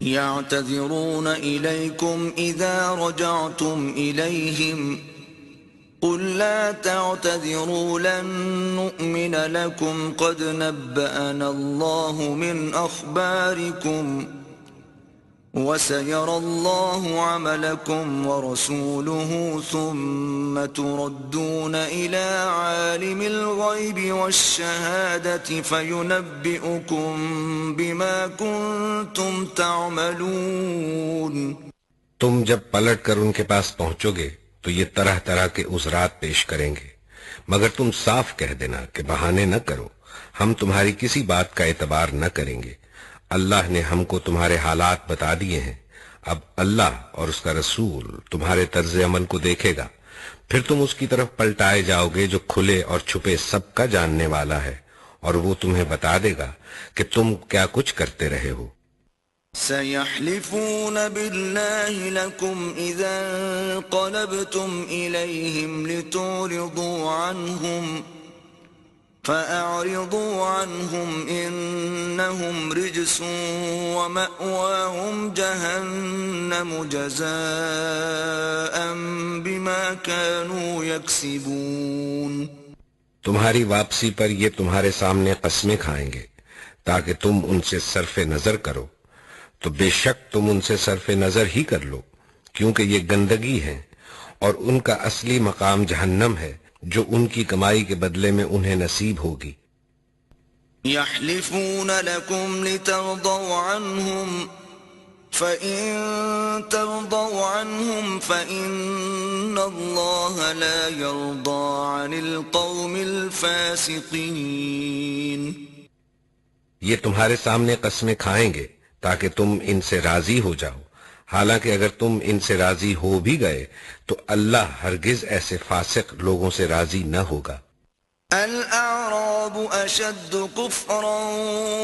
يعتذرون إليكم إذا رجعتم إليهم قل لا تعتذروا لن نؤمن لكم قد نبأنا الله من أخباركم وسيرى الله عملكم ورسوله ثم تردون إلى عالم الغيب والشهادة فينبئكم بما كنتم تعملون. تم جب پلٹ کر ان کے پاس پہنچو گے تو یہ طرح طرح کے عذرات پیش کریں گے، مگر تم صاف کہہ دینا کہ بہانے نہ کرو، ہم تمہاری کسی بات کا اعتبار نہ کریں گے، اللہ نے ہم کو تمہارے حالات بتا دیے ہیں، اب اللہ اور اس کا رسول تمہارے طرز عمل کو دیکھے گا، پھر تم اس کی طرف پلٹائے جاؤ گے جو کھلے اور چھپے سب کا جاننے والا ہے، اور وہ تمہیں بتا دے گا کہ تم کیا کچھ کرتے رہے ہو. سيحلفون بالله لكم إذا انقلبتم إليهم لتعرضوا عنهم فأعرضوا عنهم إنهم رجس ومأواهم جهنم جزاء بما كانوا يكسبون. تمہاری واپسی پر یہ تمہارے سامنے قسمیں کھائیں گے تاکہ تم ان سے صرف نظر کرو، تو بے شک تم ان سے صرف نظر ہی کر لو، کیونکہ یہ گندگی ہے اور ان کا اصلی مقام جہنم ہے جو ان کی کمائی کے بدلے میں انہیں نصیب ہوگی. يحلفون لكم لترضوا عنهم فإن ترضوا عنهم فإن الله لا يرضى عن القوم الفاسقين. یہ تمہارے سامنے قسمیں کھائیں گے تاکہ تم ان سے راضی ہو جاؤ، حالانکہ اگر تم ان سے راضی ہو بھی گئے تو اللہ ہرگز ایسے فاسق لوگوں سے راضی نہ ہوگا. الأعراب أشد كفرا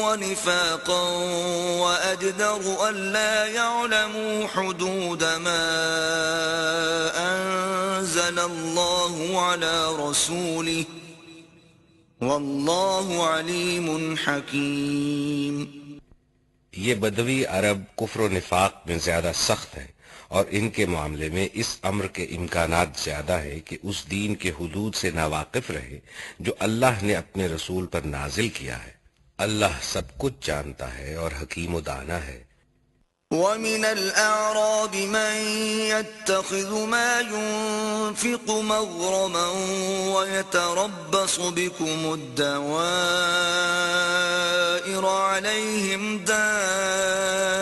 ونفاقا وأجدر ألا يعلموا حدود ما أنزل الله على رسوله والله عليم حكيم. یہ بدوی عرب کفر و نفاق میں زیادہ سخت ہے اور ان کے معاملے میں اس امر کے امکانات زیادہ ہے کہ اس دین کے حدود سے ناواقف رہے جو اللہ نے اپنے رسول پر نازل کیا ہے. اللہ سب کچھ جانتا ہے اور حکیم و دانا ہے. وَمِنَ الْأَعْرَابِ مَن يَتَّخِذُ مَا يُنْفِقُ مَغْرَمًا وَيَتَرَبَّصُ بِكُمُ الدَّوَائِرَ عَلَيْهِمْ دَائِرَةُ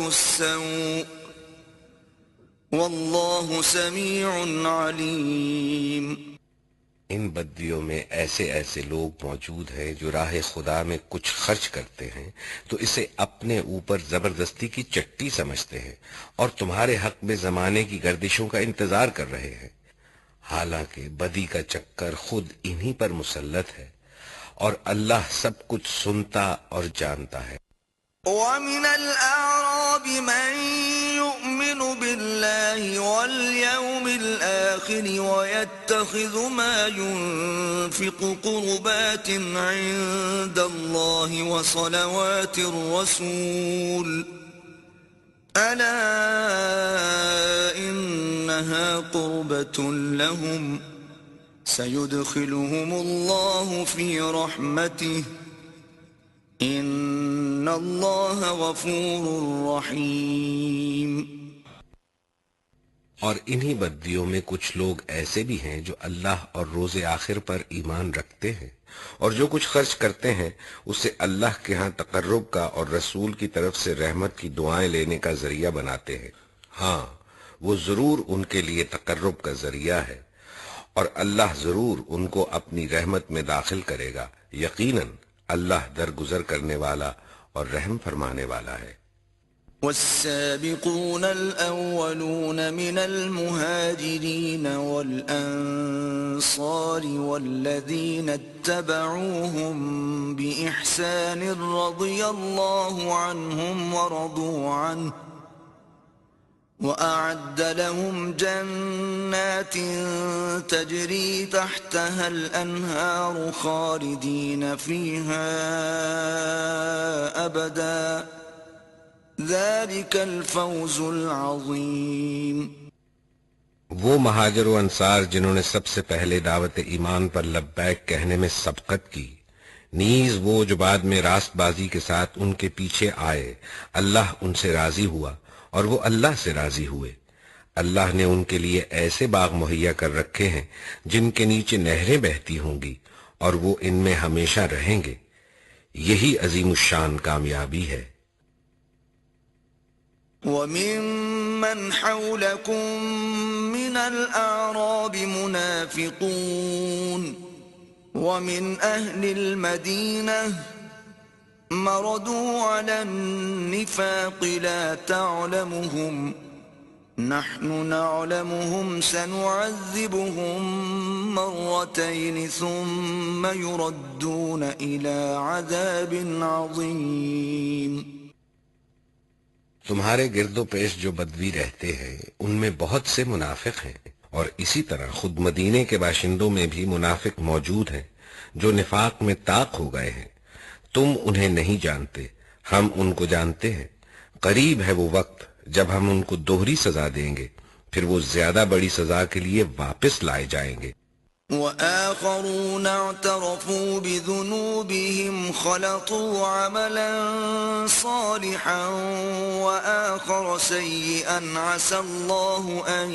السَّوْءِ وَاللَّهُ سَمِيعٌ عَلِيمٌ. ان بدویوں میں ایسے ایسے لوگ موجود ہیں جو راہ خدا میں کچھ خرچ کرتے ہیں تو اسے اپنے اوپر زبردستی کی چٹی سمجھتے ہیں اور تمہارے حق میں زمانے کی گردشوں کا انتظار کر رہے ہیں، حالانکہ بدی کا چکر خود انہی پر مسلط ہے اور اللہ سب کچھ سنتا اور جانتا ہے. وَمِنَ الْأَعْرَابِ مَن يُؤْمِنُ بِاللَّهِ وَالْيَوْمِ الْآخِرِ وَيَتَّخِذُ مَا يُنْفِقُ قُرُبَاتٍ عِندَ اللَّهِ وَصَلَوَاتِ الرَّسُولِ أَلَا إِنَّهَا قُرْبَةٌ لَهُمْ سَيُدْخِلُهُمُ اللَّهُ فِي رَحْمَتِهِ ان اللہ غفور رحیم. اور انہی بدیوں میں کچھ لوگ ایسے بھی ہیں جو اللہ اور روز آخر پر ایمان رکھتے ہیں اور جو کچھ خرچ کرتے ہیں اسے اللہ کے ہاں تقرب کا اور رسول کی طرف سے رحمت کی دعائیں لینے کا ذریعہ بناتے ہیں. ہاں وہ ضرور ان کے لیے تقرب کا ذریعہ ہے اور اللہ ضرور ان کو اپنی رحمت میں داخل کرے گا، یقیناً اللہ درگزر کرنے والا اور رحم فرمانے والا ہے. والسابقون الأولون من المهاجرين والأنصار والذين اتبعوهم بإحسان رضي الله عنهم ورضوا عنه وأعد لهم جنات تجري تحتها الأنهار خالدين فيها أبدا ذلك الفوز العظیم۔ وہ مہاجر و انصار جنہوں نے سب سے پہلے دعوت ایمان پر لبیک کہنے میں سبقت کی، نیز وہ جو بعد میں راست بازی کے ساتھ ان کے پیچھے آئے، اللہ ان سے راضی ہوا اور وہ اللہ سے راضی ہوئے۔ اللہ نے ان کے لیے ایسے باغ مہیا کر رکھے ہیں جن کے نیچے نہریں بہتی ہوں گی اور وہ ان میں ہمیشہ رہیں گے۔ یہی عظیم الشان کامیابی ہے۔ وَمِمَّنْ حَوْلَكُمْ مِنَ الْأَعْرَابِ مُنَافِقُونَ وَمِنْ أَهْلِ الْمَدِينَةِ مَرَدُوا عَلَى النِّفَاقِ لَا تَعْلَمُهُمْ نَحْنُ نَعْلَمُهُمْ سَنُعَذِّبُهُمْ مَرَّتَيْنِ ثُمَّ يُرَدُّونَ إِلَى عَذَابٍ عَظِيمٍ۔ تمہارے گرد و پیش جو بدوی رہتے ہیں ان میں بہت سے منافق ہیں، اور اسی طرح خود مدینے کے باشندوں میں بھی منافق موجود ہیں جو نفاق میں طاق ہو گئے ہیں۔ تم انہیں نہیں جانتے، ہم ان کو جانتے ہیں۔ قریب ہے وہ وقت جب ہم ان کو دوہری سزا دیں گے، پھر وہ زیادہ بڑی سزا کے لیے واپس لائے جائیں گے۔ وآخرون اعترفوا بذنوبهم خلطوا عملا صالحا وآخر سيئا عسى الله أن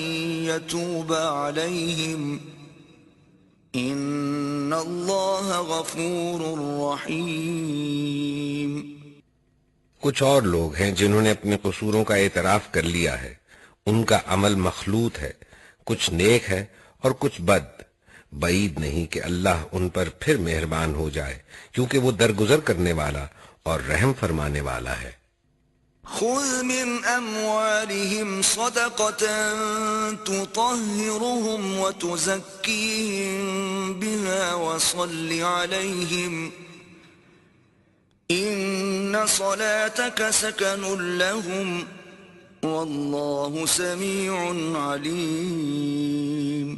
يتوب عليهم إن الله غفور رحيم۔ کچھ اور لوگ ہیں جنہوں نے اپنے قصوروں کا اعتراف کر لیا ہے، ان کا عمل مخلوط ہے، کچھ نیک ہے اور کچھ بد۔ بعید نہیں کہ اللہ ان پر پھر مہربان ہو جائے، کیونکہ وہ درگزر کرنے والا اور رحم فرمانے والا ہے۔ خذ من اموالهم صدقة تطهرهم وتزكيهم بها وصل عليهم ان صلاتك سكن لهم والله سميع عليم۔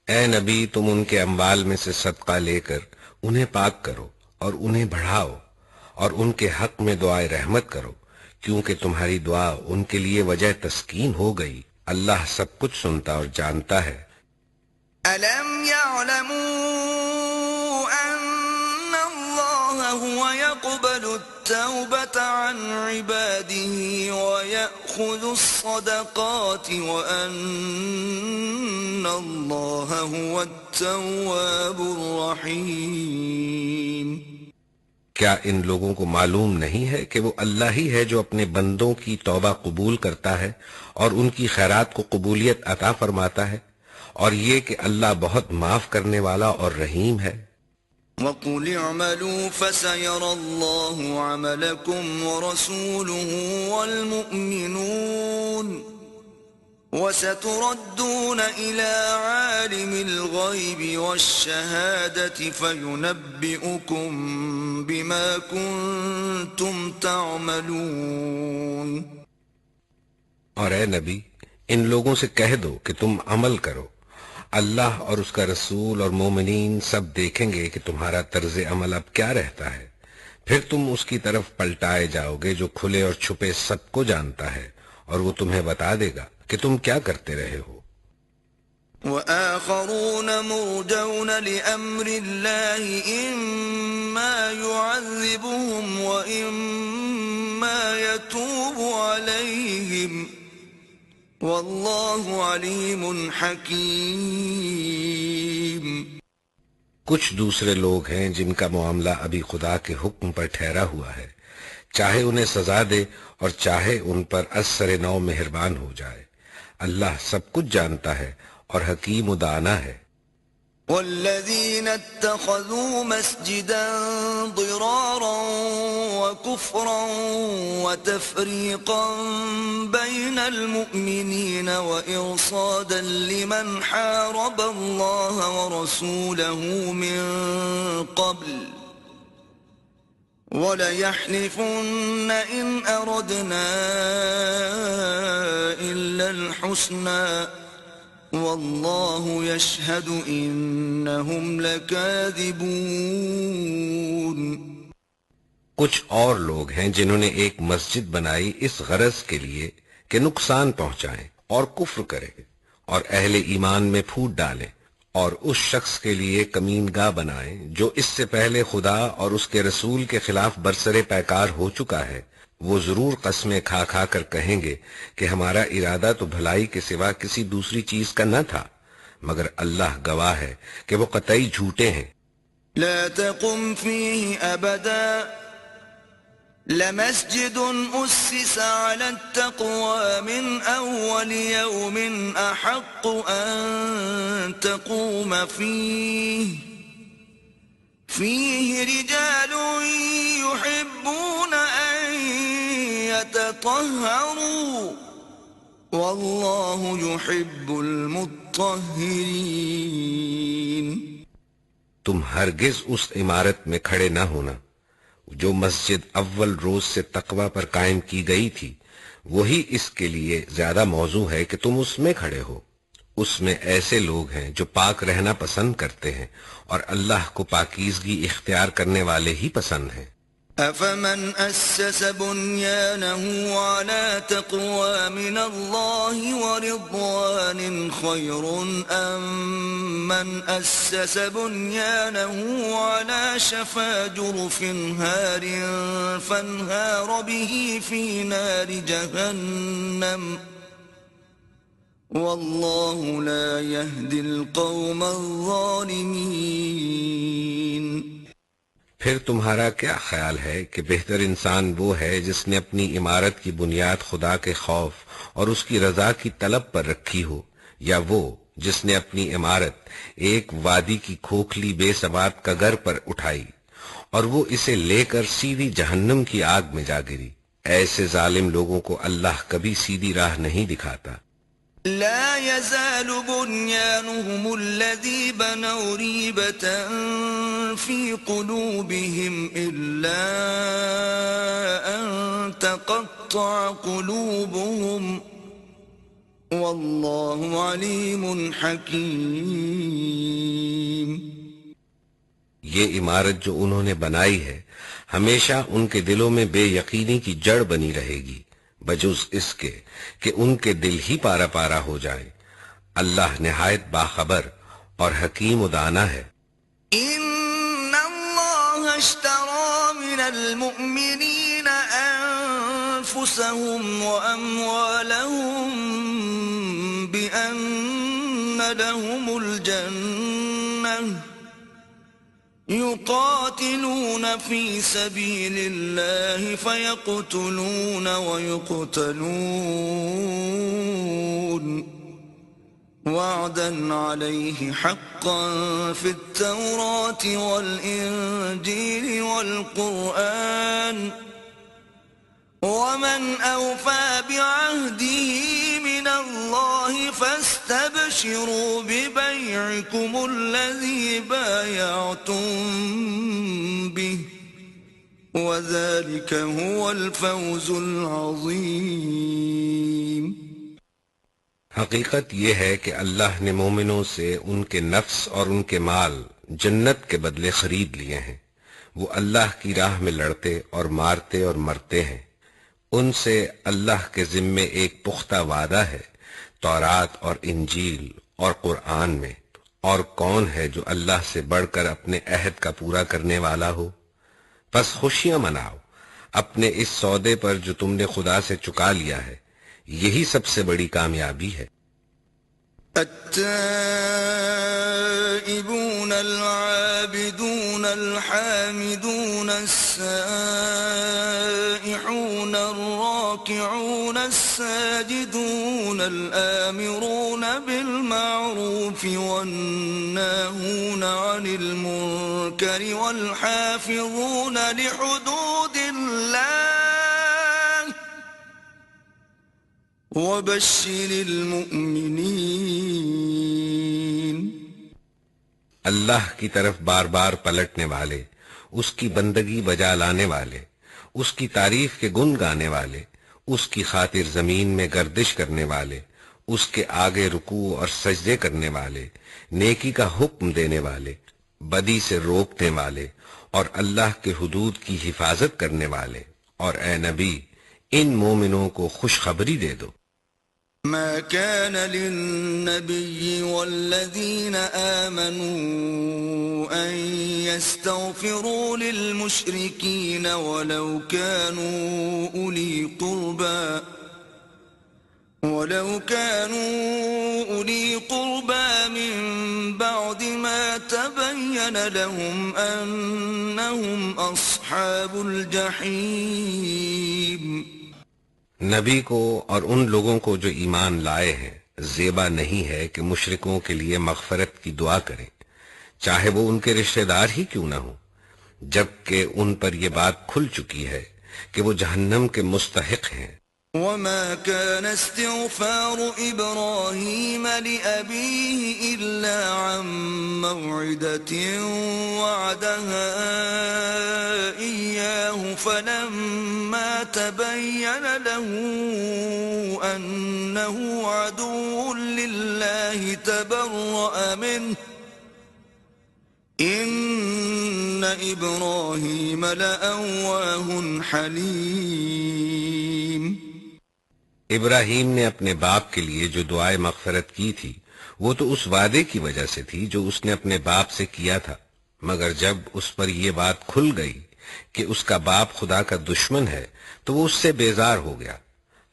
اے نبی، تم ان کے اموال میں سے صدقہ لے کر انہیں پاک کرو اور انہیں بڑھاؤ، اور ان کے حق میں دعائے رحمت کرو، کیونکہ تمہاری دعا ان کے لیے وجہ تسکین ہو گئی۔ اللہ سب کچھ سنتا اور جانتا ہے۔ أَلَمْ يَعْلَمُوا أَنَّ اللَّهَ هُوَ يَقْبَلُ التَّوْبَةَ عَنْ عِبَادِهِ وَيَأْخُذُ الصَّدَقَاتِ وَأَنَّ اللَّهَ هُوَ التَّوَّابُ الرَّحِيمُ۔ کیا ان لوگوں کو معلوم نہیں ہے کہ وہ اللہ ہی ہے جو اپنے بندوں کی توبہ قبول کرتا ہے اور ان کی خیرات کو قبولیت عطا فرماتا ہے، اور یہ کہ اللہ بہت معاف کرنے والا اور رحیم ہے۔ وَقُلِ اعْمَلُوا فَسَيَرَى اللَّهُ عَمَلَكُمْ وَرَسُولُهُ وَالْمُؤْمِنُونَ وَسَتُرَدُّونَ إِلَى عَالِمِ الْغَيْبِ وَالشَّهَادَةِ فَيُنَبِّئُكُم بِمَا كُنتُمْ تَعْمَلُونَ۔ اور اے نبی، ان لوگوں سے کہہ دو کہ تم عمل کرو، اللہ اور اس کا رسول اور مومنین سب دیکھیں گے کہ تمہارا طرز عمل اب کیا رہتا ہے، پھر تم اس کی طرف پلٹائے جاؤ گے جو کھلے اور چھپے سب کو جانتا ہے، اور وہ تمہیں بتا دے گا کہ تم کیا کرتے رہے ہو۔ وآخرون مرجون لأمر الله إما يعذبهم وإما يتوب عليهم والله عليم حكيم۔ کچھ دوسرے لوگ ہیں جن کا معاملہ ابھی خدا کے حکم پر ٹھہرا ہوا ہے، چاہے انہیں سزا دے اور چاہے ان پر از سر نو مہربان ہو جائے۔ اللہ سب کچھ جانتا ہے اور حکیم و دانا ہے۔ والذين اتخذوا مسجدا ضرارا وكفرا وتفريقا بين المؤمنين وإرصادا لمن حارب الله ورسوله من قبل وَلَيَحْلِفُنَّ إِنْ أَرَدْنَا إِلَّا الْحُسْنَى وَاللَّهُ يَشْهَدُ إِنَّهُمْ لَكَاذِبُونَ۔ کچھ اور لوگ ہیں جنہوں نے ایک مسجد بنائی اس غرض کے لیے کہ نقصان پہنچائیں اور کفر کریں اور اہل ایمان میں پھوٹ ڈالیں، اور اس شخص کے لیے کمین گاہ بنائیں جو اس سے پہلے خدا اور اس کے رسول کے خلاف برسر پیکار ہو چکا ہے، وہ ضرور قسمیں کھا کھا کر کہیں گے کہ ہمارا ارادہ تو بھلائی کے سوا کسی دوسری چیز کا نہ تھا، مگر اللہ گواہ ہے کہ وہ قطعی جھوٹے ہیں۔ لا تقم فيه أبدا لمسجد أسس على التقوى من أول يوم أحق أن تقوم فيه رجال يحبون أن يتطهروا والله يحب المطهرين۔ تم ہرگز اس عمارت میں کھڑے نہ ہونا جو مسجد اول روز سے تقوی پر قائم کی گئی تھی، وہی اس کے لیے زیادہ موزوں ہے کہ تم اس میں کھڑے ہو۔ اس میں ایسے لوگ ہیں جو پاک رہنا پسند کرتے ہیں، اور اللہ کو پاکیزگی اختیار کرنے والے ہی پسند ہیں۔ أفمن أسس بنيانه على تقوى من الله ورضوان خير أم من أسس بنيانه على شفا جرف هار فانهار به في نار جهنم والله لا يهدي القوم الظالمين۔ پھر تمہارا کیا خیال ہے کہ بہتر انسان وہ ہے جس نے اپنی عمارت کی بنیاد خدا کے خوف اور اس کی رضا کی طلب پر رکھی ہو، یا وہ جس نے اپنی عمارت ایک وادی کی کھوکھلی بے ثبات کگر پر اٹھائی اور وہ اسے لے کر سیدھی جہنم کی آگ میں جا گری؟ ایسے ظالم لوگوں کو اللہ کبھی سیدھی راہ نہیں دکھاتا۔ لا يزال بنيانهم الذي بنوا ريبة في قلوبهم إلا أن تقطع قلوبهم والله عليم حكيم۔ یہ عمارت جو انہوں نے بنائی ہے ہمیشہ ان کے دلوں میں بے یقینی کی جڑ بنی رہے گی، بجز اس کے کہ ان کے دل ہی پارا پارا ہو جائیں۔ اللہ نہایت باخبر اور حکیم و دانا ہے۔ ان اللہ اشترى من المؤمنین انفسهم واموالهم بان لهم الجنة يقاتلون في سبيل الله فيقتلون ويقتلون وعدا عليه حقا في التوراة والإنجيل والقرآن ومن أوفى بعهده من الله فاستبشروا ببيعكم الذي بايعتم به وذلك هو الفوز العظيم۔ حقیقت یہ ہے کہ اللہ نے مومنوں سے ان کے نفس اور ان کے مال جنت کے بدلے خرید لیے ہیں۔ وہ اللہ کی راہ میں لڑتے اور مارتے اور مرتے ہیں۔ ان سے اللہ کے ذمے ایک پختہ وعدہ ہے تورات اور انجیل اور قرآن میں، اور کون ہے جو اللہ سے بڑھ کر اپنے عہد کا پورا کرنے والا ہو؟ پس خوشیاں مناؤ اپنے اس سودے پر جو تم نے خدا سے چکا لیا ہے، یہی سب سے بڑی کامیابی ہے۔ التائبون العابدون الحامدون السائحون الراكعون الساجدون الآمرون بالمعروف والناهون عن المنكر والحافظون لحدود الله وبشر المؤمنین۔ اللہ کی طرف بار بار پلٹنے والے، اس کی بندگی بجا لانے والے، اس کی تعریف کے گن گانے والے، اس کی خاطر زمین میں گردش کرنے والے، اس کے آگے رکوع اور سجدے کرنے والے، نیکی کا حکم دینے والے، بدی سے روکنے والے اور اللہ کے حدود کی حفاظت کرنے والے، اور اے نبی ان مومنوں کو خوشخبری دے دو۔ ما كان للنبي والذين آمنوا أن يستغفروا للمشركين ولو كانوا أولي قربى من بعد ما تبين لهم أنهم أصحاب الجحيم۔ نبی کو اور ان لوگوں کو جو ایمان لائے ہیں زیبا نہیں ہے کہ مشرکوں کے لیے مغفرت کی دعا کریں، چاہے وہ ان کے رشتہ دار ہی کیوں نہ ہوں، جبکہ ان پر یہ بات کھل چکی ہے کہ وہ جہنم کے مستحق ہیں۔ وما كان استغفار إبراهيم لأبيه إلا عن موعدة وعدها إياه فلما تبين له أنه عدو لله تبرأ منه إن إبراهيم لأواه حليم۔ ابراہیم نے اپنے باپ کے لیے جو دعائے مغفرت کی تھی وہ تو اس وعدے کی وجہ سے تھی جو اس نے اپنے باپ سے کیا تھا، مگر جب اس پر یہ بات کھل گئی کہ اس کا باپ خدا کا دشمن ہے تو وہ اس سے بیزار ہو گیا۔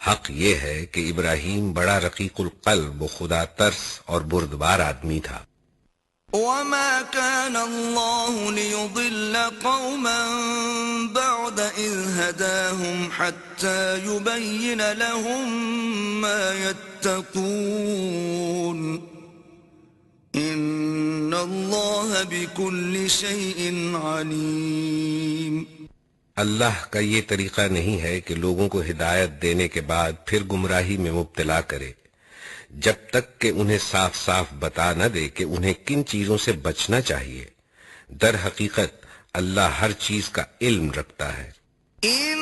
حق یہ ہے کہ ابراہیم بڑا رقیق القلب و خدا ترس اور بردبار آدمی تھا۔ وما كان الله ليضل قوما بعد إذ هداهم حتى يبين لهم ما يتقون إن الله بكل شيء عليم۔ اللہ کا یہ طریقہ نہیں ہے کہ لوگوں کو ہدایت دینے کے بعد پھر گمراہی میں مبتلا کرے جب تک کہ انہیں صاف صاف بتا نہ دے کہ انہیں کن چیزوں سے بچنا چاہیے۔ در حقیقت اللہ ہر چیز کا علم رکھتا ہے۔ ان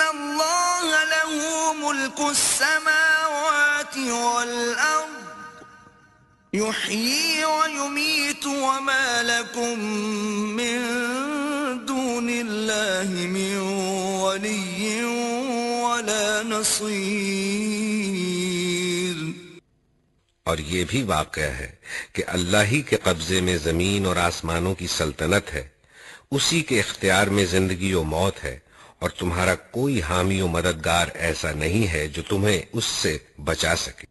اللہ له ملک السماوات والارض يحيي ويميت وما لكم من دون الله من ولي ولا نصير۔ اور یہ بھی واقعہ ہے کہ اللہ ہی کے قبضے میں زمین اور آسمانوں کی سلطنت ہے، اسی کے اختیار میں زندگی و موت ہے، اور تمہارا کوئی حامی و مددگار ایسا نہیں ہے جو تمہیں اس سے بچا سکے۔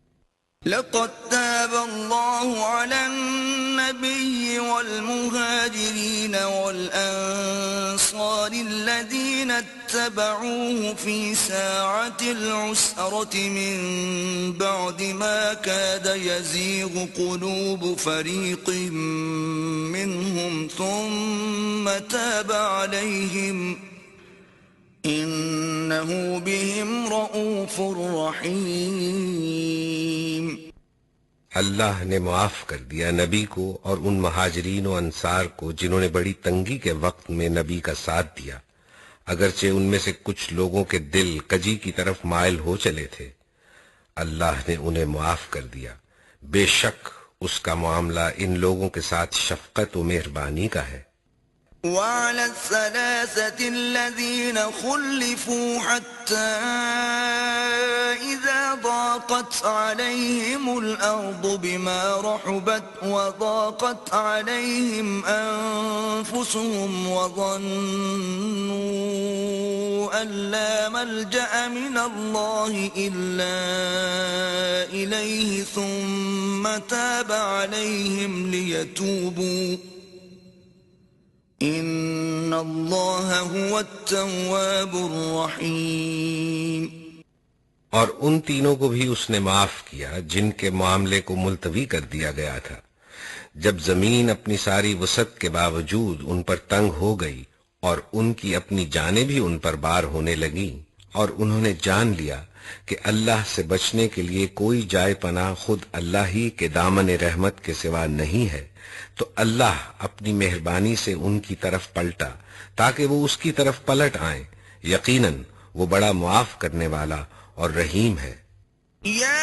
لقد تاب الله على النبي والمهاجرين والأنصار الذين اتبعوه في ساعة العسرة من بعد ما كاد يزيغ قلوب فريق منهم ثم تاب عليهم إنه بهم رؤوف رحيم۔ اللہ نے معاف کر دیا نبی کو اور ان مہاجرین و انصار کو جنہوں نے بڑی تنگی کے وقت میں نبی کا ساتھ دیا، اگرچہ ان میں سے کچھ لوگوں کے دل کجی کی طرف مائل ہو چلے تھے۔ اللہ نے انہیں معاف کر دیا، بے شک اس کا معاملہ ان لوگوں کے ساتھ شفقت و مہربانی کا ہے۔ وعلى الثلاثة الذين خلفوا حتى إذا ضاقت عليهم الأرض بما رحبت وضاقت عليهم أنفسهم وظنوا أن لا ملجأ من الله إلا إليه ثم تاب عليهم ليتوبوا ان اللہ هو التواب الرحیم۔ اور ان تینوں کو بھی اس نے معاف کیا جن کے معاملے کو ملتوی کر دیا گیا تھا، جب زمین اپنی ساری وسعت کے باوجود ان پر تنگ ہو گئی اور ان کی اپنی جانیں بھی ان پر بار ہونے لگیں، اور انہوں نے جان لیا کہ اللہ سے بچنے کے لیے کوئی جائے پناہ خود اللہ ہی کے دامن رحمت کے سوا نہیں ہے، تو اللہ اپنی مہربانی سے ان کی طرف پلٹا تاکہ وہ اس کی طرف پلٹ آئیں، یقیناً وہ بڑا معاف کرنے والا اور رحیم ہے۔ یا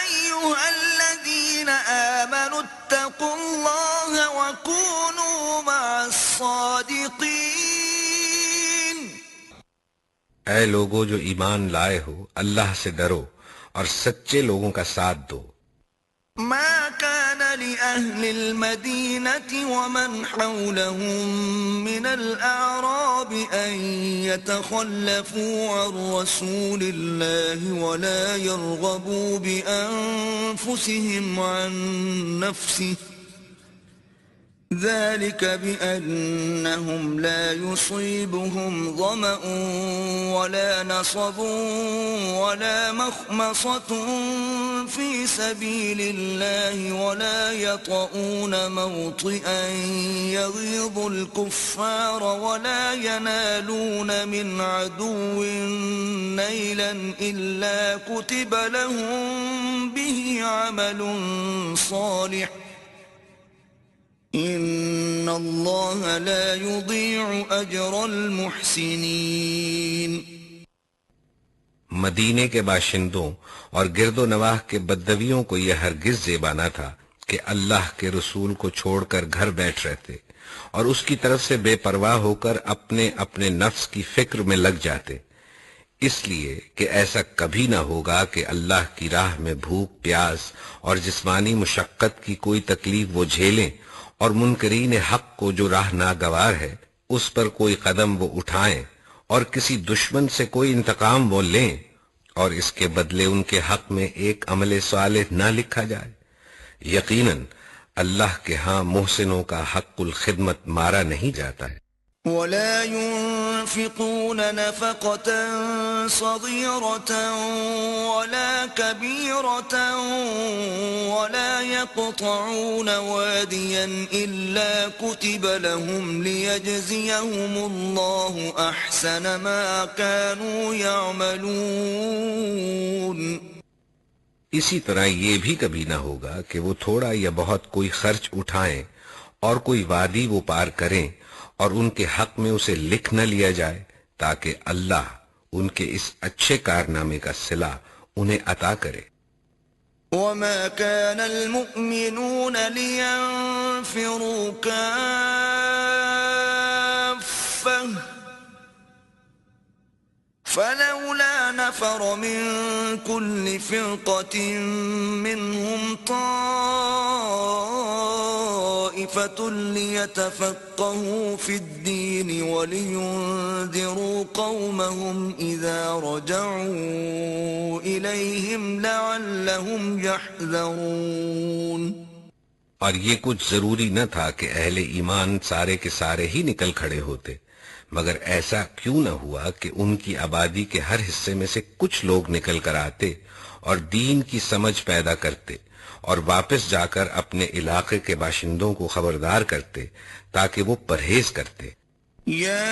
ایھا الذین آمنوا اتقوا اللہ وکونوا مع الصادقین۔ صادقين. اے لوگو جو ایمان لائے ہو، اللہ سے ڈرو اور سچے لوگوں کا ساتھ دو. ما كان لأهل المدينة ومن حولهم من الأعراب أن يتخلفوا عن رسول الله ولا يرغبوا بأنفسهم عن نفسه ذلك بأنهم لا يصيبهم ظمأ ولا نصب ولا مخمصة في سبيل الله ولا يطؤون موطئا يغيظ الكفار ولا ينالون من عدو نيلا إلا كتب لهم به عمل صالح ان اللہ لا یضیع اجر المحسنین. مدینے کے باشندوں اور گرد و نواح کے بدویوں کو یہ ہرگز زیبا نہ تھا کہ اللہ کے رسول کو چھوڑ کر گھر بیٹھ رہتے اور اس کی طرف سے بے پرواہ ہو کر اپنے اپنے نفس کی فکر میں لگ جاتے، اس لیے کہ ایسا کبھی نہ ہوگا کہ اللہ کی راہ میں بھوک پیاس اور جسمانی مشقت کی کوئی تکلیف وہ جھیلیں اور منکرین حق کو جو راہ ناگوار ہے اس پر کوئی قدم وہ اٹھائیں اور کسی دشمن سے کوئی انتقام وہ لیں اور اس کے بدلے ان کے حق میں ایک عمل صالح نہ لکھا جائے. یقیناً اللہ کے ہاں محسنوں کا حق الخدمت مارا نہیں جاتا ہے. ولا ينفقون نفقة صغيرة ولا كبيرة ولا يقطعون واديا إلا كتب لهم ليجزيهم الله أحسن ما كانوا يعملون. اسی طرح یہ بھی کبھی نہ ہوگا کہ وہ تھوڑا یا بہت کوئی خرچ اٹھائیں اور کوئی وادی وہ پار کریں اور ان کے حق میں اسے لکھ نہ لیا جائے تاکہ اللہ ان کے اس اچھے کارنامے کا صلہ انہیں عطا کرے. وما كان المؤمنون لينفروا كافة فلولا نفر من كل فرقة منهم طائفة ليتفقهوا في الدين ولينذروا قومهم إذا رجعوا إليهم لعلهم يحذرون. اور یہ کچھ ضروری نہ تھا کہ اہل ایمان سارے کے سارے ہی نکل کھڑے ہوتے، مگر ایسا کیوں نہ ہوا کہ ان کی آبادی کے ہر حصے میں سے کچھ لوگ نکل کر آتے اور دین کی سمجھ پیدا کرتے اور واپس جا کر اپنے علاقے کے باشندوں کو خبردار کرتے تاکہ وہ پرہیز کرتے. یا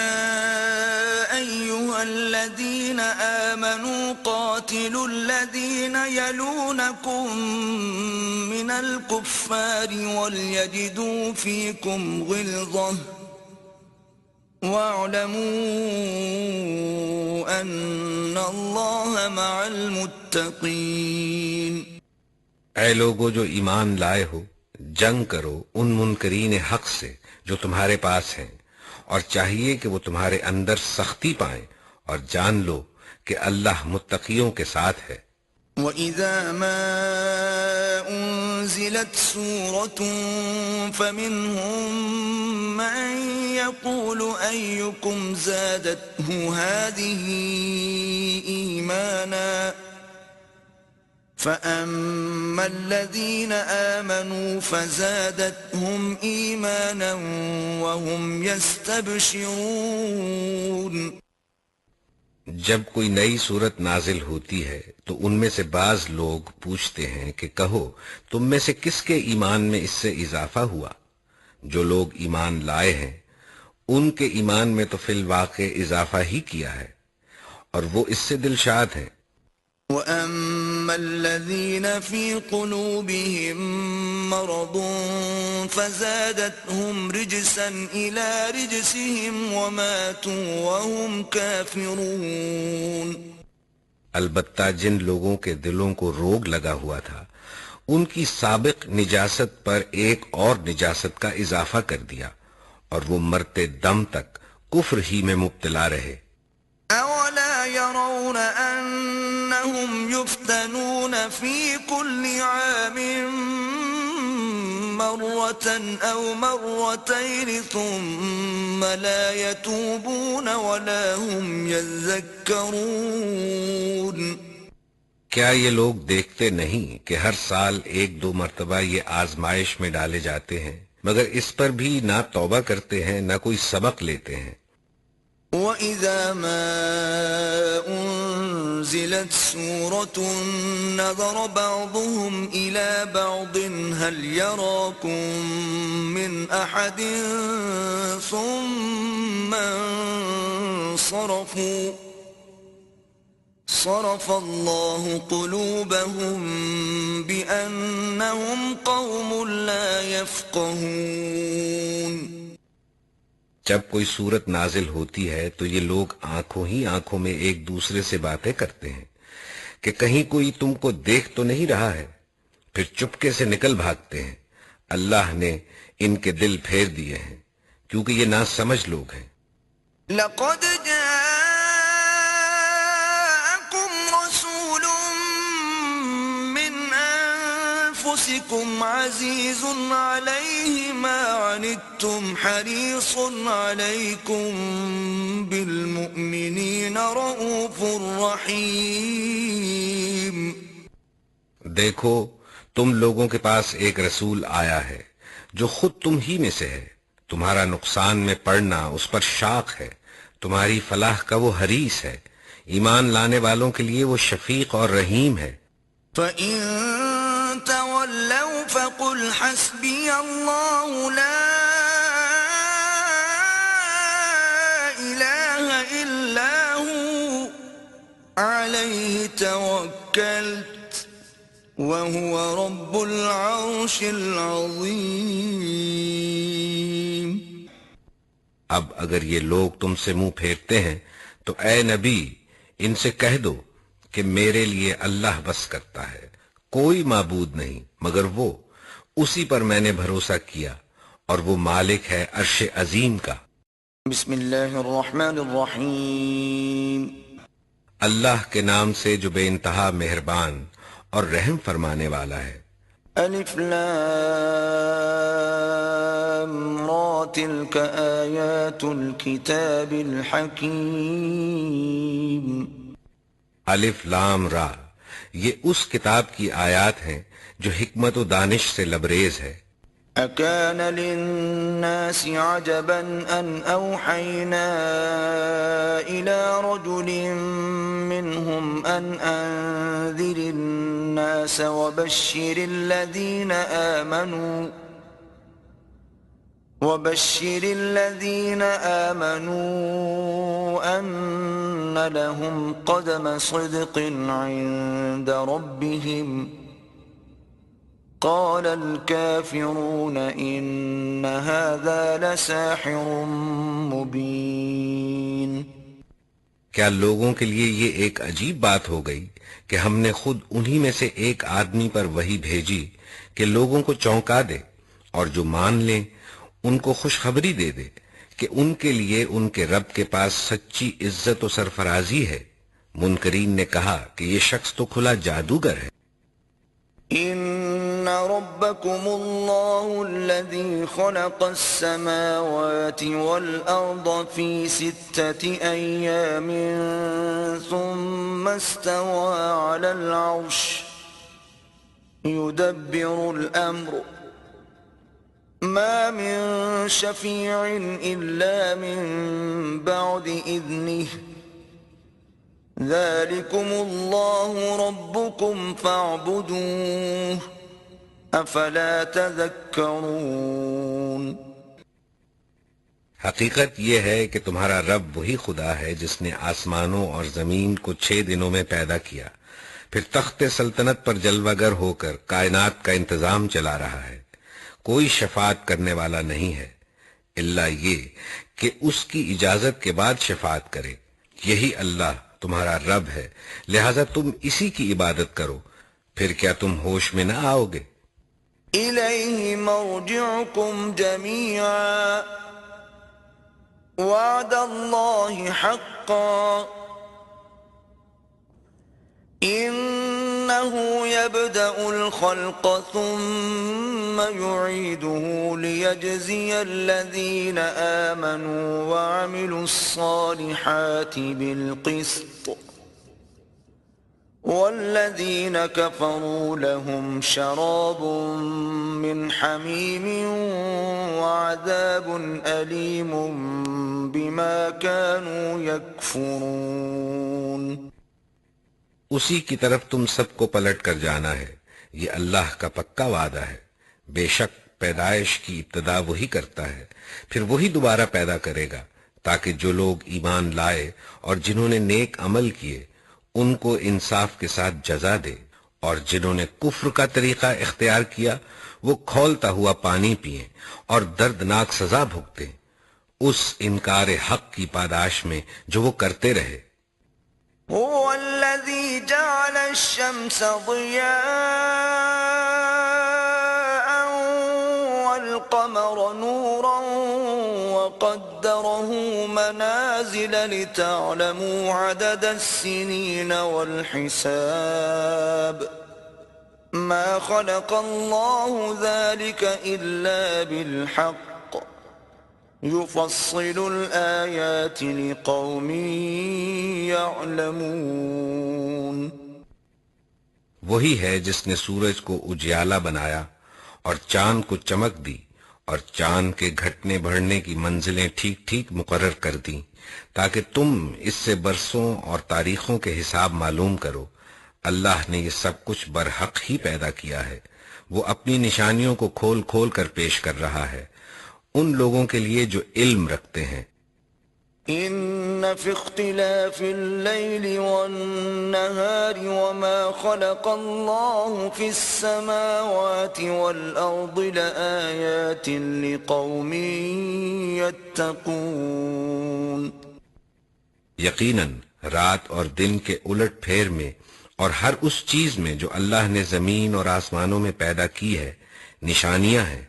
ایھا الذین آمنوا قاتلوا الذین یلونکم من الکفار ولیجدوا فیکم غلظہ وَاعْلَمُوا أَنَّ اللَّهَ مَعَ الْمُتَّقِينَ. اے لوگو جو ایمان لائے ہو، جنگ کرو ان منکرین حق سے جو تمہارے پاس ہیں، اور چاہیے کہ وہ تمہارے اندر سختی پائیں، اور جان لو کہ اللہ متقیوں کے ساتھ ہے. وَإِذَا مَا أُنزِلَتْ سُورَةٌ فَمِنْهُمْ مَنْ يَقُولُ أَيُّكُمْ زَادَتْهُ هَذِهِ إِيمَانًا فَأَمَّا الَّذِينَ آمَنُوا فَزَادَتْهُمْ إِيمَانًا وَهُمْ يَسْتَبْشِرُونَ. جب کوئی نئی صورت نازل ہوتی ہے تو ان میں سے بعض لوگ پوچھتے ہیں کہ کہو تم میں سے کس کے ایمان میں اس سے اضافہ ہوا. جو لوگ ایمان لائے ہیں ان کے ایمان میں تو فی الواقع اضافہ ہی کیا ہے اور وہ اس سے دلشاد ہیں. وَأَمَّا الَّذِينَ فِي قُلُوبِهِم مَّرَضٌ فَزَادَتْهُمْ رِجْسًا إِلَى رِجْسِهِمْ وَمَاتُوا وَهُمْ كَافِرُونَ. البتہ جن لوگوں کے دلوں کو روگ لگا ہوا تھا ان کی سابق نجاست پر ایک اور نجاست کا اضافہ کر دیا اور وہ مرتے دم تک کفر ہی میں مبتلا رہے۔ أولا يرون أنهم يفتنون في كل عام مرة أو مرتين ثم لا يتوبون ولا هم يذكرون؟ کیا یہ لوگ دیکھتے نہیں کہ ہر سال ایک دو مرتبہ یہ آزمائش میں ڈالے جاتے ہیں، مگر اس پر بھی نہ توبہ کرتے ہیں نہ کوئی سبق لیتے ہیں۔ وَإِذَا مَا أُنزِلَتْ سُورَةٌ نَظَرَ بَعْضُهُمْ إِلَى بَعْضٍ هَلْ يَرَاكُمْ مِنْ أَحَدٍ ثُمَّ انصَرَفُوا صَرَفَ اللَّهُ قُلُوبَهُمْ بِأَنَّهُمْ قَوْمٌ لَا يَفْقَهُونَ۔ جب کوئی صورت نازل ہوتی ہے تو یہ لوگ آنکھوں ہی آنکھوں میں ایک دوسرے سے باتیں کرتے ہیں کہ کہیں کوئی تم کو دیکھ تو نہیں رہا ہے، پھر چپکے سے نکل بھاگتے ہیں۔ اللہ نے ان کے دل پھیر دیے ہیں کیونکہ یہ ناسمجھ لوگ ہیں۔ لَقَدْ جَاءَكُمْ رَسُولٌ مِّنْ أَنفُسِكُمْ عَزِيزٌ عَلَيْهِ مَا عَنِتُّمْ حَرِيصٌ عَلَيْكُمْ بِالْمُؤْمِنِينَ رَءُوفٌ رَحِيمٌ۔ دیکھو تم لوگوں کے پاس ایک رسول آیا ہے جو خود تم ہی میں سے ہے، تمہارا نقصان میں پڑنا اس پر شاق ہے، تمہاری فلاح کا وہ حریص ہے، ایمان لانے والوں کے لیے وہ شفیق اور رحیم ہے۔ فَإِن تَوَلَّوْا فَقُلْ حَسْبِيَ اللَّهُ لَا إِلَٰهَ إِلَّا هُوَ عَلَيْهِ تَوَكَّلْتُ وَهُوَ رَبُّ الْعَرْشِ الْعَظِيمِ۔ اب اگر یہ لوگ تم سے منہ پھیرتے ہیں تو اے نبی ان سے کہہ دو کہ میرے لیے اللہ بس کرتا ہے، کوئی معبود نہیں مگر وہ، اسی پر میں نے بھروسہ کیا اور وہ مالک ہے عرش عظیم کا۔ بسم اللہ الرحمن الرحیم۔ اللہ کے نام سے جو بے انتہا مہربان اور رحم فرمانے والا ہے۔ الف لام را تلک آیات الکتاب الحکیم۔ الف لام را، یہ اس کتاب کی آیات ہیں جو حکمت و دانش سے لبریز ہے۔ اکان للناس عجبا ان اوحینا الى رجل منهم ان انذر الناس وبشر الذين آمنوا أن لهم قدم صدق عند ربهم قال الكافرون إن هذا لساحر مبين۔ کیا لوگوں کے لیے یہ ایک عجیب بات ہو گئی کہ ہم نے خود انہی میں سے ایک آدمی پر وحی بھیجی کہ لوگوں کو چونکا دے اور جو مان لیں ان کو خوشخبری دے دے کہ ان کے لیے ان کے رب کے پاس سچی عزت و سرفرازی ہے۔ منکرین نے کہا کہ یہ شخص تو کھلا جادوگر ہے۔ ان ربکم اللہ الذی خلق السماوات والارض فی 6 ایام ثم استوى على العرش يدبر الامر ما من شفيع إلا من بعد إذنه ذلكم الله ربكم فاعبدوه أفلا تذكرون۔ حقیقت یہ ہے کہ تمہارا رب وہی خدا ہے جس نے آسمانوں اور زمین کو 6 دنوں میں پیدا کیا، پھر تخت سلطنت پر جلوہ گر ہو کر کائنات کا انتظام چلا رہا ہے۔ کوئی شفاعت کرنے والا نہیں ہے الا یہ کہ اس کی اجازت کے بعد شفاعت کرے، یہی اللہ تمہارا رب ہے، لہذا تم اسی کی عبادت کرو، پھر کیا تم ہوش میں نہ آؤ گے؟ إِلَيْهِ مَرْجِعُكُمْ جَمِيعًا وعد الله حقا إنه يبدأ الخلق ثم يعيده ليجزي الذين آمنوا وعملوا الصالحات بالقسط والذين كفروا لهم شراب من حميم وعذاب أليم بما كانوا يكفرون. اسی کی طرف تم سب کو پلٹ کر جانا ہے، یہ اللہ کا پکا وعدہ ہے. بے شک پیدائش کی ابتدا وہی کرتا ہے، پھر وہی دوبارہ پیدا کرے گا، تاکہ جو لوگ ایمان لائے اور جنہوں نے نیک عمل کیے ان کو انصاف کے ساتھ جزا دے، اور جنہوں نے کفر کا طریقہ اختیار کیا وہ کھولتا ہوا پانی پئیں اور دردناک سزا بھگتیں اس انکار حق کی پاداش میں جو وہ کرتے رہے. هو الذي جعل الشمس ضياء والقمر نورا وقدره منازل لتعلموا عدد السنين والحساب ما خلق الله ذلك إلا بالحق يفصل الآيات لقوم يعلمون. وہی ہے جس نے سورج کو اجیالا بنایا اور چاند کو چمک دی اور چاند کے گھٹنے بڑھنے کی منزلیں ٹھیک ٹھیک مقرر کر دیں تاکہ تم اس سے برسوں اور تاریخوں کے حساب معلوم کرو. اللہ نے یہ سب کچھ برحق ہی پیدا کیا ہے. وہ اپنی نشانیوں کو کھول کھول کر پیش کر رہا ہے ان لوگوں کے لیے جو علم رکھتے ہیں. ان فی اختلاف اللیل والنہار وما خلق اللہ فی السماوات والارض لآیات لقوم یتقون. یقیناً رات اور دن کے الٹ پھیر میں اور ہر اس چیز میں جو اللہ نے زمین اور آسمانوں میں پیدا کی ہے نشانیاں ہیں.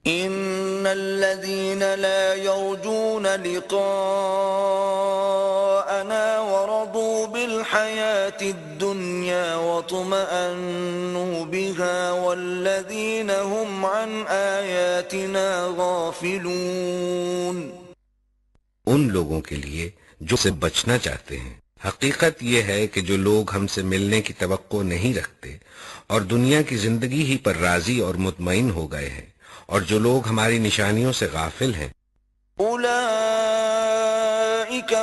ان الذين لا يرجون لقاءنا ورضوا بالحياة الدنيا واطمأنوا بها والذين هم عن آياتنا غافلون. ان لوگوں کے لیے جو سے بچنا چاہتے ہیں. حقیقت یہ ہے کہ جو لوگ ہم سے ملنے کی توقع نہیں رکھتے اور دنیا کی زندگی ہی پر راضی اور مطمئن ہو گئے ہیں اور جو لوگ ہماری نشانیوں سے غافل ہیں اولئک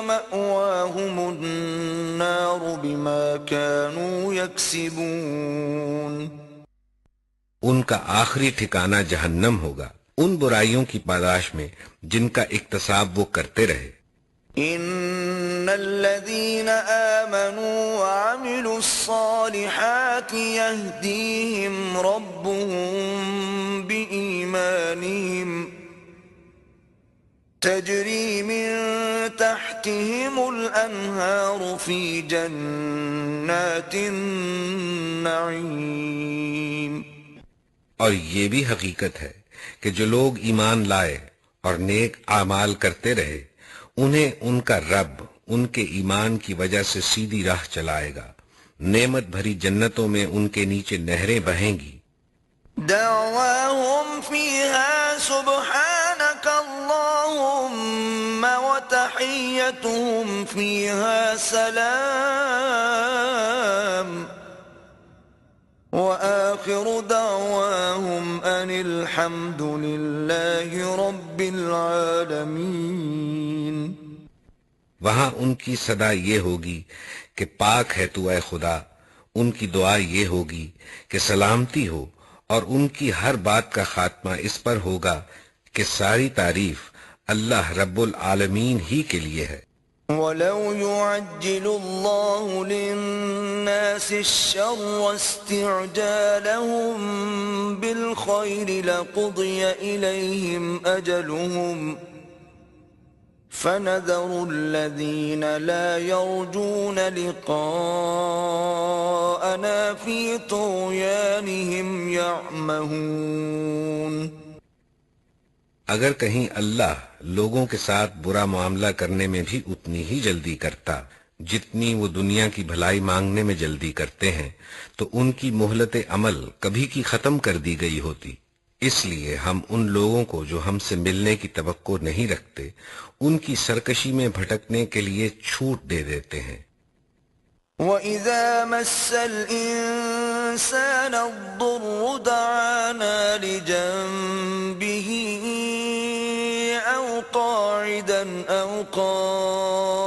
مأواہم النار بما كانوا یکسبون. ان کا آخری ٹھکانہ جہنم ہوگا ان برائیوں کی پاداش میں جن کا اکتساب وہ کرتے رہے. ان الذين آمنوا وعملوا الصالحات يهديهم ربهم بإيمانهم تجري من تحتهم الأنهار في جنات النعيم. اور یہ بھی حقیقت ہے کہ جو لوگ ایمان لائے اور نیک اعمال کرتے رہے انہیں ان کا رب ان کے ایمان کی وجہ سے سیدھی راہ چلائے گا. نعمت بھری جنتوں میں ان کے نیچے نہریں بہیں گی. دعواهم فيها سبحانك اللهم وتحيتهم فيها سلام وآخر دعواهم أن الحمد لله رب العالمين. وہاں ان کی صدا یہ ہوگی کہ پاک ہے تو اے خدا. ان کی دعا یہ ہوگی کہ سلامتی ہو اور ان کی ہر بات کا خاتمہ اس پر ہوگا کہ ساری تعریف اللہ رب العالمین ہی کے لیے ہے. وَلَوْ يُعَجِّلُ اللَّهُ لِلنَّاسِ الشَّرَّ اسْتِعْجَالَهُم بِالْخَيْرِ لَقُضِيَ إِلَيْهِمْ أَجَلُهُمْ فَنَذَرُ الَّذِينَ لَا يَرْجُونَ لِقَاءَنَا فِي طُغْيَانِهِمْ يَعْمَهُونَ. اگر کہیں اللہ لوگوں کے ساتھ برا معاملہ کرنے میں بھی اتنی ہی جلدی کرتا جتنی وہ دنیا کی بھلائی مانگنے میں جلدی کرتے ہیں، تو ان کی مہلت عمل کبھی کی ختم کر دی گئی ہوتی۔ اس لیے ہم ان لوگوں کو جو ہم سے ملنے کی توقع نہیں رکھتے، ان کی سرکشی میں بھٹکنے کے لیے چھوٹ دے دیتے ہیں۔ وَإِذَا مَسَّ الْإِنسَانَ الضُّرُّ دَعَانَا لِجَنبِهِ أَوْ قَاعِدًا أَوْ قَائِمًا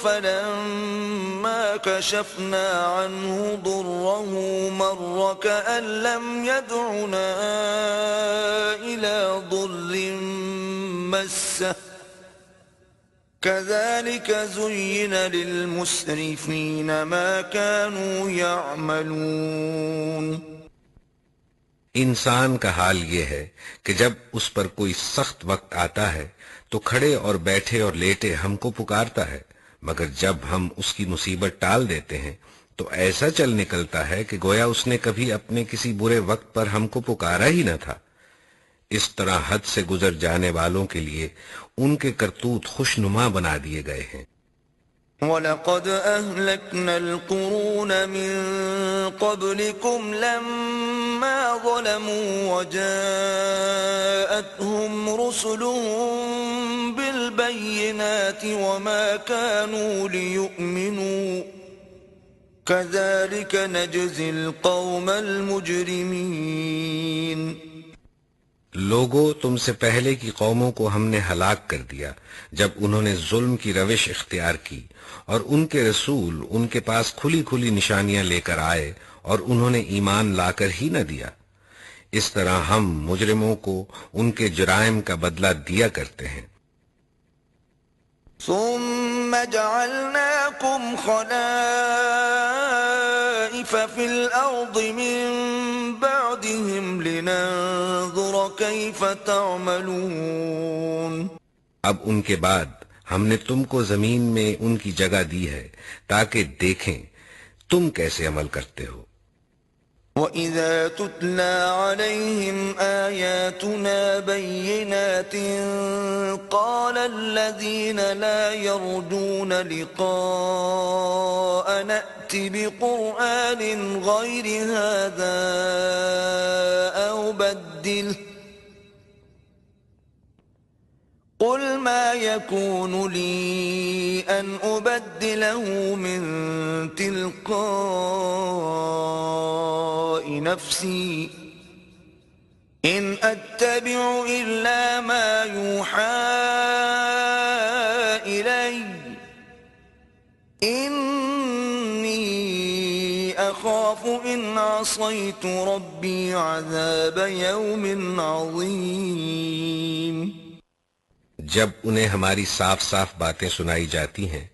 فَلَمَّا كَشَفْنَا عَنْهُ ضُرَّهُ مَرَّ كَأَن لَّمْ يَدْعُنَا إِلَى ضُرٍّ مَّسَّهُ كَذَلِكَ زُيِّنَ لِلْمُسْرِفِينَ مَا كَانُوا يَعْمَلُونَ۔ انسان کا حال یہ ہے کہ جب اس پر کوئی سخت وقت آتا ہے تو کھڑے اور بیٹھے اور لیٹے ہم کو پکارتا ہے، مگر جب ہم اس کی مصیبت ٹال دیتے ہیں تو ایسا چل نکلتا ہے کہ گویا اس نے کبھی اپنے کسی برے وقت پر ہم کو پکارا ہی نہ تھا۔ اس طرح حد سے گزر جانے والوں کے لیے ان کے کرتوت خوشنما بنا دیے گئے ہیں۔ وَلَقَدْ أَهْلَكْنَا الْقُرُونَ مِنْ قَبْلِكُمْ لَمَّا ظَلَمُوا وَجَاءَتْهُمْ رُسُلُهُم بِالْبَيِّنَاتِ وَمَا كَانُوا لِيُؤْمِنُوا كَذَلِكَ نَجْزِي الْقَوْمَ الْمُجْرِمِينَ۔ لوگوں، تم سے پہلے کی قوموں کو ہم نے ہلاک کر دیا جب انہوں نے ظلم کی روش اختیار کی، اور ان کے رسول ان کے پاس کھلی کھلی نشانیاں لے کر آئے اور انہوں نے ایمان لا کر ہی نہ دیا۔ اس طرح ہم مجرموں کو ان کے جرائم کا بدلہ دیا کرتے ہیں۔ ثم جعلناكم خلائف في الأرض من بعدهم لننظر كيف تعملون۔ اب ان کے بعد ہم نے تم کو زمین میں ان کی جگہ دی ہے تاکہ دیکھیں تم کیسے عمل کرتے ہو۔ وَإِذَا تُتْلَى عَلَيْهِمْ آيَاتُنَا بَيِّنَاتٍ قَالَ الَّذِينَ لَا يَرْجُونَ لِقَاءَنَا ائْتِ بِقُرْآنٍ غَيْرِ هَذَا أَوْ بَدِّلْهُ قُلْ مَا يَكُونُ لِي أَنْ أُبَدِّلَهُ مِنْ تِلْقَاءِ نَفْسِي إِنْ أَتَّبِعُ إِلَّا مَا يُوحَى إِلَيَّ إِنِّي أَخَافُ إِنْ عَصَيْتُ رَبِّي عَذَابَ يَوْمٍ عَظِيمٍ۔ جب انہیں ہماری صاف صاف باتیں سنائی جاتی ہیں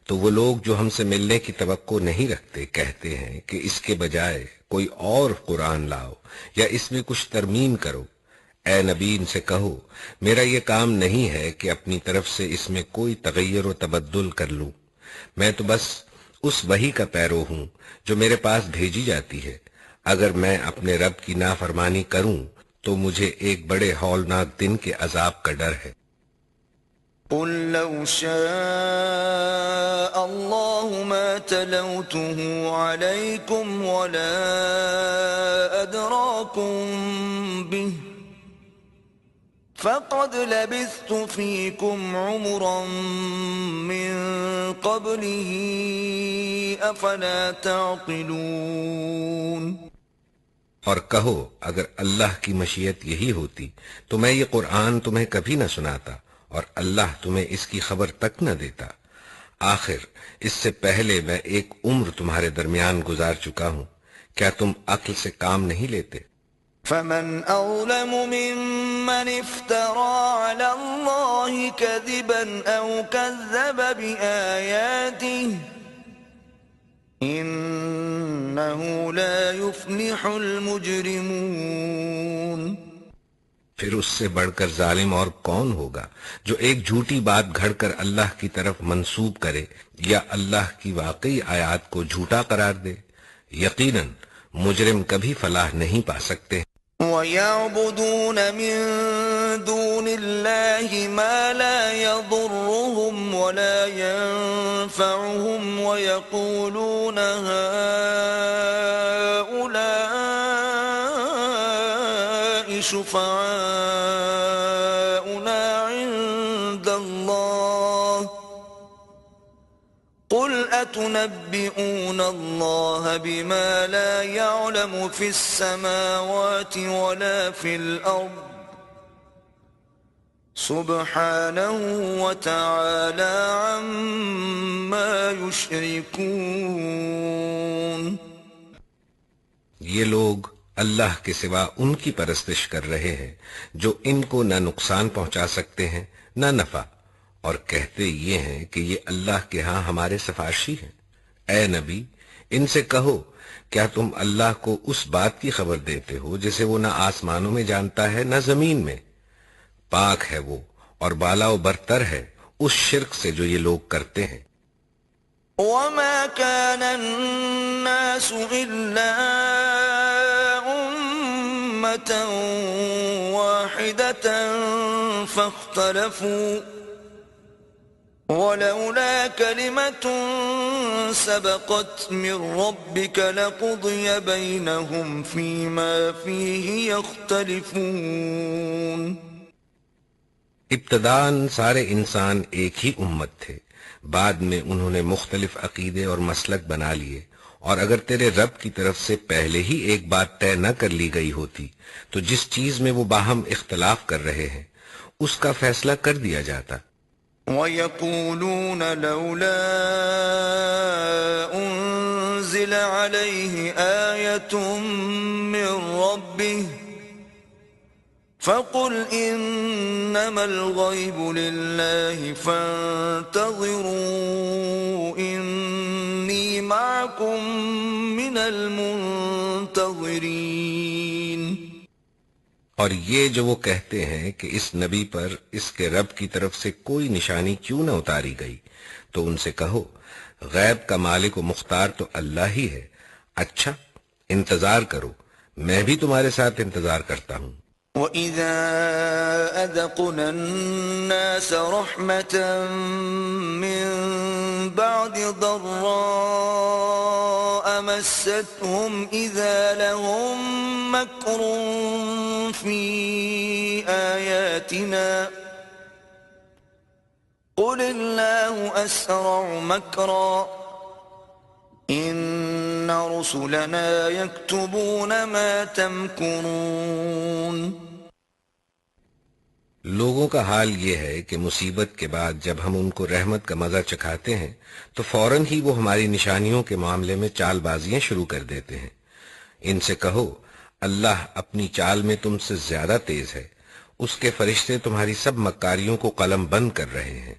تو وہ لوگ جو ہم سے ملنے کی توقع نہیں رکھتے کہتے ہیں کہ اس کے بجائے کوئی اور قرآن لاؤ یا اس میں کچھ ترمیم کرو۔ اے نبی، ان سے کہو میرا یہ کام نہیں ہے کہ اپنی طرف سے اس میں کوئی تغیر و تبدل کر لوں، میں تو بس اس وحی کا پیرو ہوں جو میرے پاس بھیجی جاتی ہے۔ اگر میں اپنے رب کی نافرمانی کروں تو مجھے ایک بڑے ہولناک دن کے عذاب کا ڈر ہے۔ قُلْ لَوْ شَاءَ اللَّهُ مَا تَلَوْتُهُ عَلَيْكُمْ وَلَا أَدْرَاكُمْ بِهِ فَقَدْ لَبِثْتُ فِيكُمْ عُمُرًا مِّن قَبْلِهِ أَفَلَا تَعْقِلُونَ۔ اور کہو اگر اللہ کی مشیت یہی ہوتی تو میں یہ قرآن تمہیں کبھی نہ سناتا اور اللہ تمہیں اس کی خبر تک نہ دیتا۔ آخر اس سے پہلے میں ایک عمر تمہارے درمیان گزار چکا ہوں، کیا تم عقل سے کام نہیں لیتے؟ فَمَنْ أَظْلَمُ مِمَّنِ افْتَرَى عَلَى اللَّهِ كَذِبًا أَوْ كَذَّبَ بِآيَاتِهِ إِنَّهُ لَا يُفْلِحُ الْمُجْرِمُونَ۔ پھر اس سے بڑھ کر ظالم اور کون ہوگا جو ایک جھوٹی بات گھڑ کر اللہ کی طرف منسوب کرے یا اللہ کی واقعی آیات کو جھوٹا قرار دے۔ یقیناً مجرم کبھی فلاح نہیں پا سکتے۔ وَيَعْبُدُونَ مِن دُونِ اللَّهِ مَا لَا يَضُرُّهُمْ وَلَا يَنفَعُهُمْ وَيَقُولُونَ هَؤُلَاءِ شُفَعَاؤُنَا عِندَ اللَّهِ قُلْ أَتُنَبِّئُونَ اللَّهَ بِمَا لَا يَعْلَمُ فِي السَّمَاوَاتِ وَلَا فِي الْأَرْضِ سُبْحَانَهُ وَتَعَالَى عَمَّا يُشْرِكُونَ یہ لوگ اللہ کے سوا ان کی پرستش کر رہے ہیں جو ان کو نہ نقصان پہنچا سکتے ہیں نہ نفع، اور کہتے یہ ہیں کہ یہ اللہ کے ہاں ہمارے سفارشی ہیں۔ اے نبی، ان سے کہو کیا تم اللہ کو اس بات کی خبر دیتے ہو جسے وہ نہ آسمانوں میں جانتا ہے نہ زمین میں؟ پاک ہے وہ اور بالا و برتر ہے اس شرک سے جو یہ لوگ کرتے ہیں۔ وَمَا كَانَ النَّاسُ إِلَّا أُمَّةً وَاحِدَةً فَاخْتَلَفُوا وَلَوْلَا كَلِمَةٌ سَبَقَتْ مِنْ رَبِّكَ لَقُضِيَ بَيْنَهُمْ فِيمَا فِيهِ يَخْتَلِفُونَ ابتداً سارے انسان ایک ہی امت تھے، بعد میں انہوں نے مختلف عقیدے اور مسلک بنا لیے، اور اگر تیرے رب کی طرف سے پہلے ہی ایک بات طے نہ کر لی گئی ہوتی تو جس چیز میں وہ باہم اختلاف کر رہے ہیں اس کا فیصلہ کر دیا جاتا۔ وَيَقُولُونَ لَوْلَا أُنزِلَ عَلَيْهِ آيَةٌ مِّن رَّبِّهِ فَقُلْ إِنَّمَا الْغَيْبُ لِلَّهِ فَانتَظِرُوا إِنِّي مَعَكُمْ مِنَ الْمُنتَظِرِينَ۔ اور یہ جو وہ کہتے ہیں کہ اس نبی پر اس کے رب کی طرف سے کوئی نشانی کیوں نہ اتاری گئی، تو ان سے کہو غیب کا مالک و مختار تو اللہ ہی ہے، اچھا انتظار کرو، میں بھی تمہارے ساتھ انتظار کرتا ہوں۔ وَإِذَا أَذَقْنَا النَّاسَ رَحْمَةً مِّن بَعْدِ ضَرَّاءَ مَسَّتْهُمْ إِذَا لَهُم مَّكْرٌ فِي آيَاتِنَا قُلِ اللَّهُ أَسْرَعُ مَكْرًا إِنَّ رُسُلَنَا يَكْتُبُونَ مَا تَمْكُرُونَ۔ لوگوں کا حال یہ ہے کہ مصیبت کے بعد جب ہم ان کو رحمت کا مزہ چکھاتے ہیں تو فوراً ہی وہ ہماری نشانیوں کے معاملے میں چال بازیاں شروع کر دیتے ہیں۔ ان سے کہو اللہ اپنی چال میں تم سے زیادہ تیز ہے، اس کے فرشتے تمہاری سب مکاریوں کو قلم بند کر رہے ہیں۔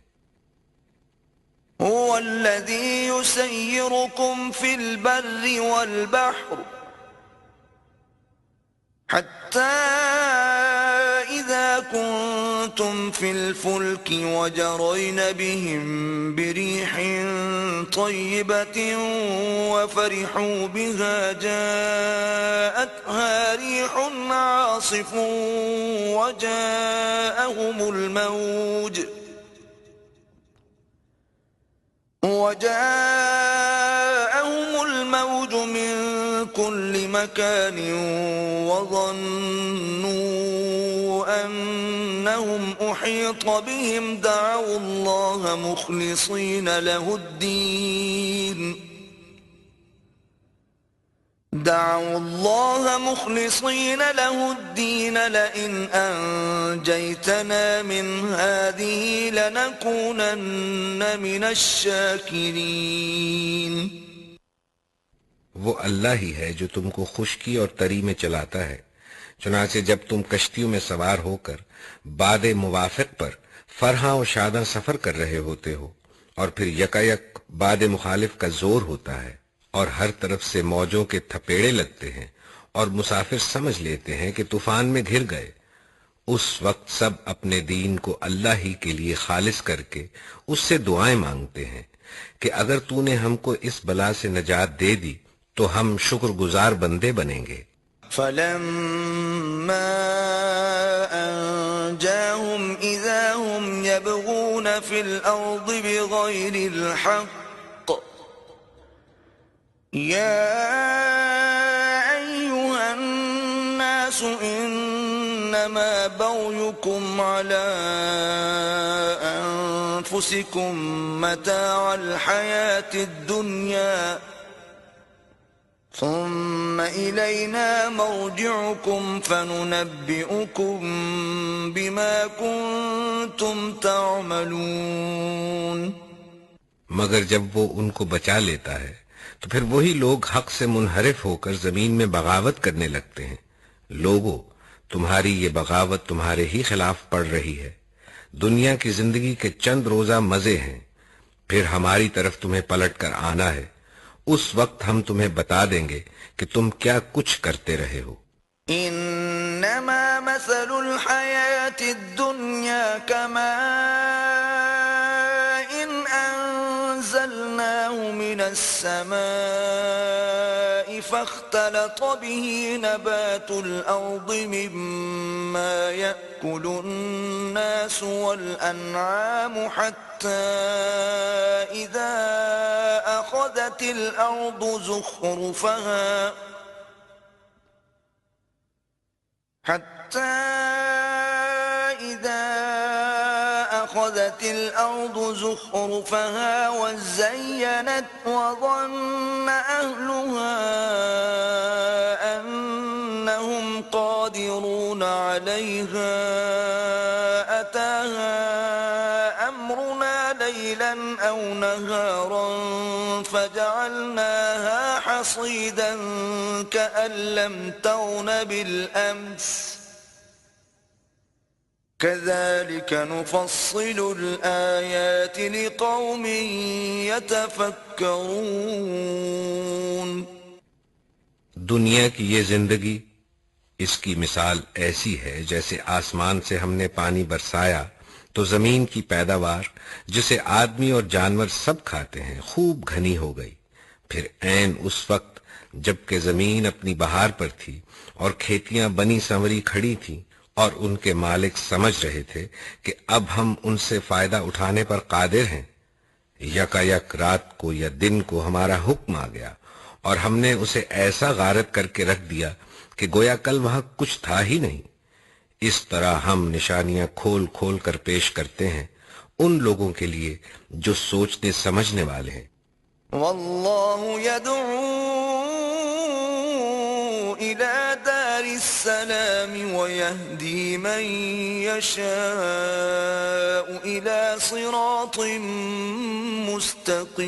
هُوَ الَّذِي يُسَيِّرُكُمْ فِي الْبَرِّ وَالْبَحْرِ حَتَّى إِذَا كُنتُمْ فِي الْفُلْكِ وَجَرَيْنَ بِهِمْ بِرِيحٍ طَيِّبَةٍ وَفَرِحُوا بِهَا جَاءَتْهَا رِيحٌ عَاصِفٌ وَجَاءَهُمُ الموج من كل مكان وظنوا أنهم أحيط بهم دعوا الله مخلصين له الدين لئن أنجيتنا من هذه لنكونن من الشاكرين۔ وہ اللہ ہی ہے جو تم کو خشکی اور تری میں چلاتا ہے، چنانچہ جب تم کشتیوں میں سوار ہو کر باد موافق پر فرحاں و شاداں سفر کر رہے ہوتے ہو، اور پھر یکایک باد مخالف کا زور ہوتا ہے اور ہر طرف سے موجوں کے تھپیڑے لگتے ہیں اور مسافر سمجھ لیتے ہیں کہ طوفان میں گھر گئے، اس وقت سب اپنے دین کو اللہ ہی کے لیے خالص کر کے اس سے دعائیں مانگتے ہیں کہ اگر نے ہم کو اس بلا سے نجات دے دی تو ہم شکر گزار بندے بنیں گے۔ فلما أنجاهم إذا هم يبغون في الأرض بغير الحق يا أيها الناس إنما بغيكم على أنفسكم متاع الحياة الدنيا ثم إلينا مرجعكم فننبئكم بما كنتم تعملون. مگر جب وہ ان کو بچا لیتا ہے تو پھر وہی لوگ حق سے منحرف ہو کر زمین میں بغاوت کرنے لگتے ہیں. لوگوں، تمہاری یہ بغاوت تمہارے ہی خلاف پڑ رہی ہے. دنیا کی زندگی کے چند روزہ مزے ہیں، پھر ہماری طرف تمہیں پلٹ کر آنا ہے. اس وقت ہم تمہیں بتا دیں گے کہ تم کیا کچھ کرتے رہے ہو. انما مثل الحیات الدنیا كماء انزلناه من السماء فاختلط به نبات الارض مما يأكل الناس والانعام حتى إذا أخذت الأرض زخرفها وزينت وظن أهلها أنهم قادرون عليها أتاها أمرنا ليلا أو نهارا فجعلناها حصيدا كأن لم تغن بالأمس كذلك نفصل الآيات لقوم يتفكرون. دنیا کی یہ زندگی، اس کی مثال ایسی ہے جیسے آسمان سے ہم نے پانی برسایا تو زمین کی پیداوار جسے آدمی اور جانور سب کھاتے ہیں خوب گھنی ہو گئی. پھر عین اس وقت جبکہ زمین اپنی بہار پر تھی اور کھیتیاں بنی سنوری کھڑی تھیں اور ان کے مالک سمجھ رہے تھے کہ اب ہم ان سے فائدہ اٹھانے پر قادر ہیں، یکا یک رات کو یا دن کو ہمارا حکم آ گیا اور ہم نے اسے ایسا غارت کر کے رکھ دیا کہ گویا کل وہاں کچھ تھا ہی نہیں. اس طرح ہم نشانیاں کھول کھول کر پیش کرتے ہیں ان لوگوں کے لیے جو سوچنے سمجھنے والے ہیں. واللہ يدعو إلى دار السلام ويهدي من يشاء إلى صراط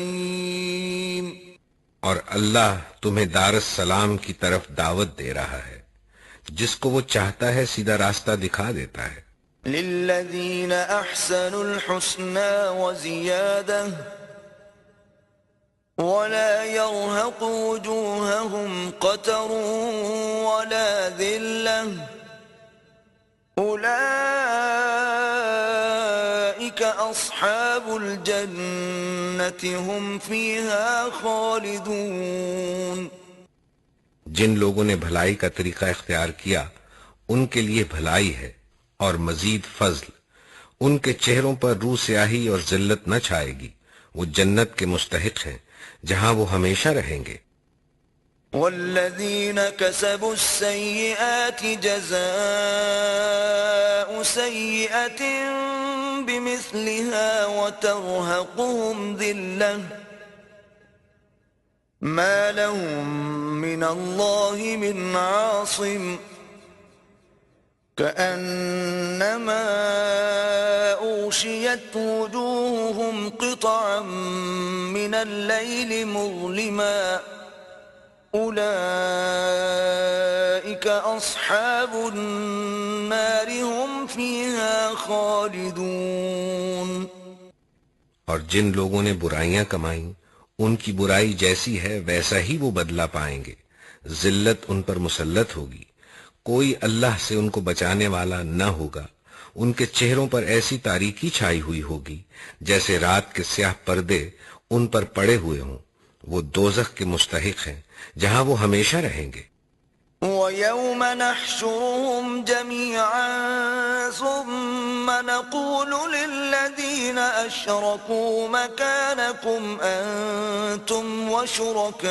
مستقيم. اور اللہ تمہیں دار السلام کی طرف دعوت دے رہا ہے، جس کو وہ چاہتا ہے سیدھا راستہ دکھا دیتا ہے. للذین احسنوا الحسنى وزیادہ ولا يرهق وجوههم قتر ولا ذلة أولئك أصحاب الجنة هم فيها خالدون. جن لوگوں نے بھلائی کا طریقہ اختیار کیا ان کے لیے بھلائی ہے اور مزید فضل. ان کے چہروں پر روح سیاہی اور ذلت نہ چھائے گی، وہ جنت کے مستحق ہیں جہاں وہ ہمیشہ رہیں گے. والذین کسبوا السیئات جزاء سیئة بمثلها وترهقهم ذلة ما لهم من الله من عاصم كأنما أغشيت وجوههم قطعا من الليل مظلما أولئك أصحاب النار هم فيها خالدون. اور جن لوگوں نے برائیاں کمائیں ان کی برائی جیسی ہے ویسا ہی وہ بدلہ پائیں گے. ذلت ان پر مسلط ہوگی، کوئی اللہ سے ان کو بچانے والا نہ ہوگا. ان کے چہروں پر ایسی تاریکی چھائی ہوئی ہوگی جیسے رات کے سیاہ پردے ان پر پڑے ہوئے ہوں. وہ دوزخ کے مستحق ہیں جہاں وہ ہمیشہ رہیں گے. وَيَوْمَ نَحْشُرُهُمْ جَمِيعًا ثُمَّ نَقُولُ لِلَّذِينَ أَشْرَكُوا مَكَانَكُمْ أَنْتُمْ وَشُرَكَاؤُكُمْ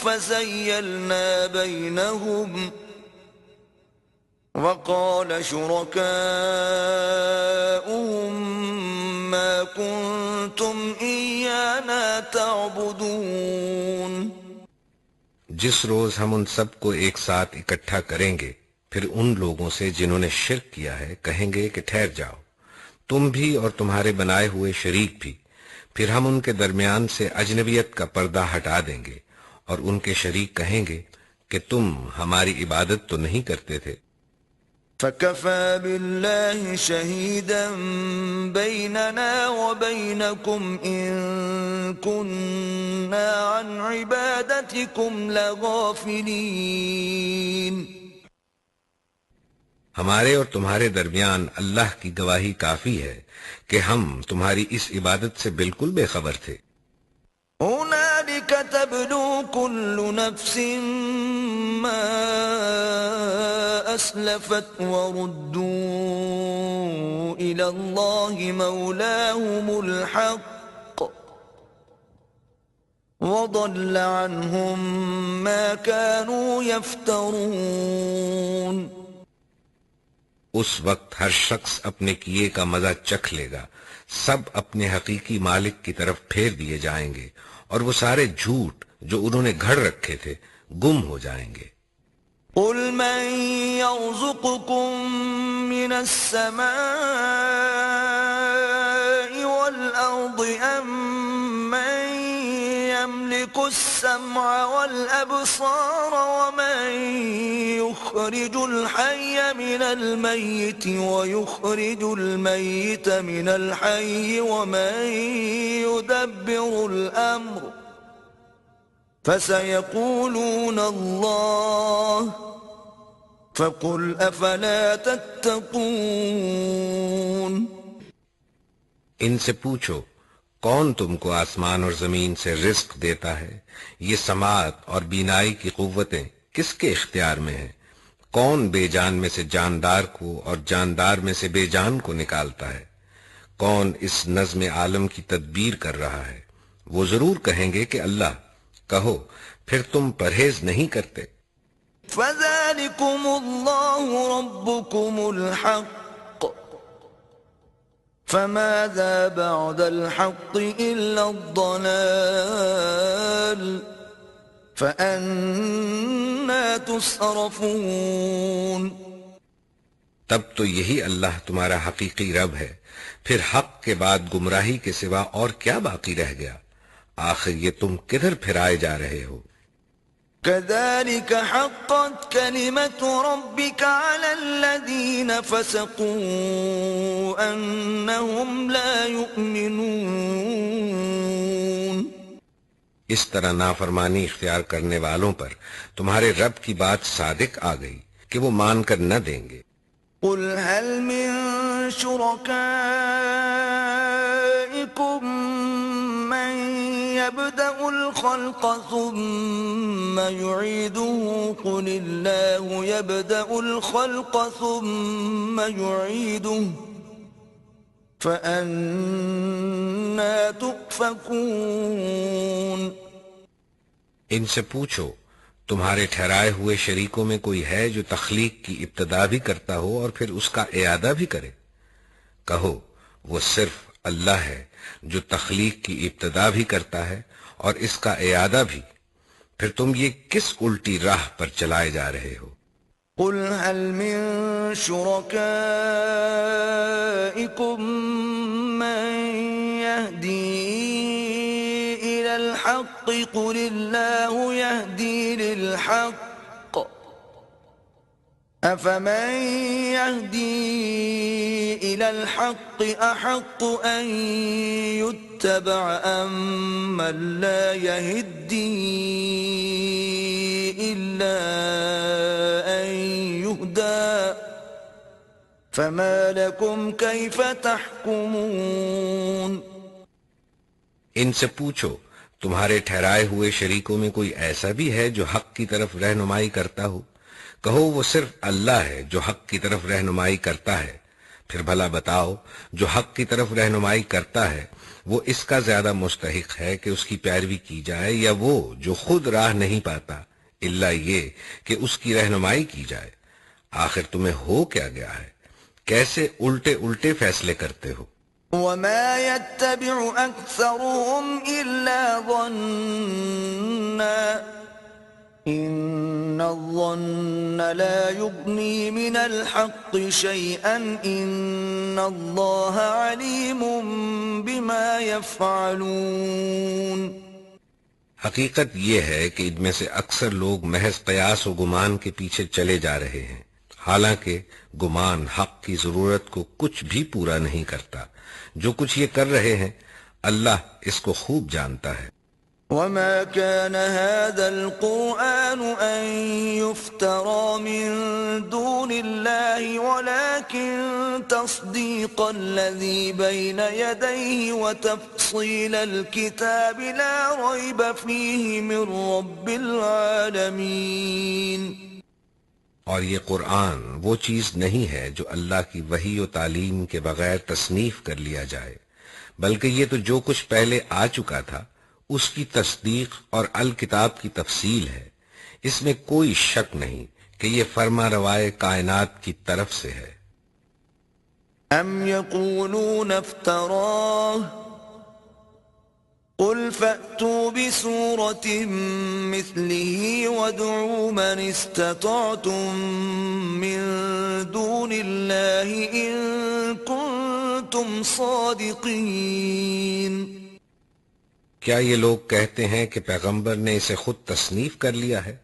فَزَيَّلْنَا بَيْنَهُمْ وَقَالَ شُرَكَاؤُهُمْ مَا كُنْتُمْ إِيَّانَا تَعْبُدُونَ جس روز ہم ان سب کو ایک ساتھ اکٹھا کریں گے، پھر ان لوگوں سے جنہوں نے شرک کیا ہے کہیں گے کہ ٹھہر جاؤ، تم بھی اور تمہارے بنائے ہوئے شریک بھی، پھر ہم ان کے درمیان سے اجنبیت کا پردہ ہٹا دیں گے، اور ان کے شریک کہیں گے کہ تم ہماری عبادت تو نہیں کرتے تھے۔ فَكَفَى بِاللَّهِ شَهِيدًا بَيْنَنَا وَبَيْنَكُمْ إِن كُنَّا عَنْ عِبَادَتِكُمْ لَغَافِلِينَ۔ ہمارے اور تمہارے درمیان اللہ کی گواہی کافی ہے کہ ہم تمہاری اس عبادت سے بالکل بے خبر تھے۔ هُنَالِكَ تَبْلُو كُلُّ نَفْسٍ مَّا أَسْلَفَتْ وَرُدُّوا إِلَى اللَّهِ مَوْلَاهُمُ الْحَقِّ وَضَلَّ عَنْهُمْ مَا كَانُوا يَفْتَرُونَ۔ اس وقت ہر شخص اپنے کیے کا مزہ چکھ لے گا، سب اپنے حقیقی مالک کی طرف پھیر دیے جائیں گے، اور وہ سارے جھوٹ جو انہوں نے گھڑ رکھے تھے گم ہو جائیں گے۔ قُلْ مَنْ يَرْزُقُكُم مِّنَ السَّمَاءِ وَالْأَرْضِ أَمَّن يَمْلِكُ السَّمْعَ وَالْأَبْصَارَ وَمَن يُخْرِجُ الْحَيَّ مِنَ الْمَيِّتِ وَيُخْرِجُ الْمَيِّتَ مِنَ الْحَيِّ وَمَن يُدَبِّرُ الْأَمْرَ فَسَيَقُولُونَ اللَّهُ فَقُلْ أَفَلَا تَتَّقُونَ۔ ان سے پوچھو کون تم کو آسمان اور زمین سے رزق دیتا ہے؟ یہ سماعت اور بینائی کی قوتیں کس کے اختیار میں ہیں؟ کون بے جان میں سے جاندار کو اور جاندار میں سے بے جان کو نکالتا ہے؟ کون اس نظم عالم کی تدبیر کر رہا ہے؟ وہ ضرور کہیں گے کہ اللہ۔ کہو پھر تم پرہیز نہیں کرتے؟ فَذَلِكُمُ اللَّهُ رَبُّكُمُ الْحَقُّ فَمَاذَا بَعْدَ الْحَقِّ إِلَّا الضَّلَالُ فَأَنَّى تُصْرَفُونَ۔ تب تو یہی اللہ تمہارا حقیقی رب ہے، پھر حق کے بعد گمراہی کے سوا اور کیا باقی رہ گیا؟ آخر یہ تم کدھر پھرائے جا رہے ہو؟ كَذَلِكَ حَقَّتْ كَلِمَةُ رَبِّكَ عَلَى الَّذِينَ فَسَقُوا أَنَّهُمْ لَا يُؤْمِنُونَ۔ اس طرح نافرمانی اختیار کرنے والوں پر تمہارے رب کی بات صادق آ گئی کہ وہ مان کر نہ دیں گے۔ قُلْ هَلْ مِن شُرَكَائِكُم مَّن يَبْدَأُ الْخَلْقَ ثُمَّ يُعِيدُهُ قُلِ اللَّهُ يَبْدَأُ الْخَلْقَ ثُمَّ يُعِيدُهُ فَأَنَّى تُؤْفَكُونَ۔ ان سے پوچھو تمہارے ٹھہرائے ہوئے شریکوں میں کوئی ہے جو تخلیق کی ابتدا بھی کرتا ہو اور پھر اس کا اعادہ بھی کرے؟ کہو وہ صرف اللہ ہے جو تخلیق کی ابتدا بھی کرتا ہے اور اس کا اعادہ بھی، پھر تم یہ کس الٹی راہ پر چلائے جا رہے ہو؟ قُلْ هَلْ مِن شُرَكَائِكُم مَّن يَهْدِي إِلَى الْحَقِّ قُلِ اللَّهُ يَهْدِي لِلْحَقِّ أَفَمَن يَهْدِي إِلَى الْحَقِّ أَحَقُّ أَن يُتَّبَعَ أَمَّن لَّا يَهِدِّي إِلَّا أَن يُهْدَىٰ فَمَا لَكُمْ كَيْفَ تَحْكُمُونَ۔ ان سے پوچھو تمہارے ٹھہرائے ہوئے شریکوں میں کوئی ایسا بھی ہے جو حق کی طرف رہنمائی کرتا ہو؟ کہو وہ صرف اللہ ہے جو حق کی طرف رہنمائی کرتا ہے۔ پھر بھلا بتاؤ، جو حق کی طرف رہنمائی کرتا ہے وہ اس کا زیادہ مستحق ہے کہ اس کی پیروی کی جائے، یا وہ جو خود راہ نہیں پاتا الا یہ کہ اس کی رہنمائی کی جائے؟ آخر تمہیں ہو کیا گیا ہے؟ کیسے الٹے الٹے فیصلے کرتے ہو؟ وَمَا يَتَّبِعُ أَكْثَرُهُمْ إِلَّا ظَنًّا إِنَّ الظَّنَّ لَا يُغْنِي مِنَ الْحَقِّ شَيْئًا إِنَّ اللَّهَ عَلِيمٌ بِمَا يَفْعَلُونَ۔ حقیقت یہ ہے کہ ان میں سے اکثر لوگ محض قیاس و گمان کے پیچھے چلے جا رہے ہیں، حالانکہ گمان حق کی ضرورت کو کچھ بھی پورا نہیں کرتا۔ جو کچھ یہ کر رہے ہیں اللہ اس کو خوب جانتا ہے۔ وَمَا كَانَ هَذَا الْقُرْآنُ أَن يُفْتَرَى مِن دُونِ اللَّهِ وَلَكِن تَصْدِيقَ الَّذِي بَيْنَ يَدَيْهِ وَتَفْصِيلَ الْكِتَابِ لَا رَيْبَ فِيهِ مِن رَّبِّ الْعَالَمِينَ۔ اور یہ قرآن وہ چیز نہیں ہے جو اللہ کی وحی و تعلیم کے بغیر تصنیف کر لیا جائے، بلکہ یہ تو جو کچھ پہلے آ چکا تھا اس کی تصدیق اور الکتاب کی تفصیل ہے۔ اس میں کوئی شک نہیں کہ یہ فرما روائے کائنات کی طرف سے ہے۔ ام یقولون افتراہ قل فأتوا بسورة مثله وادعوا من استطعتم من دون الله إن كنتم صادقين۔ کیا یہ لوگ کہتے ہیں کہ پیغمبر نے اسے خود تصنیف کر لیا ہے؟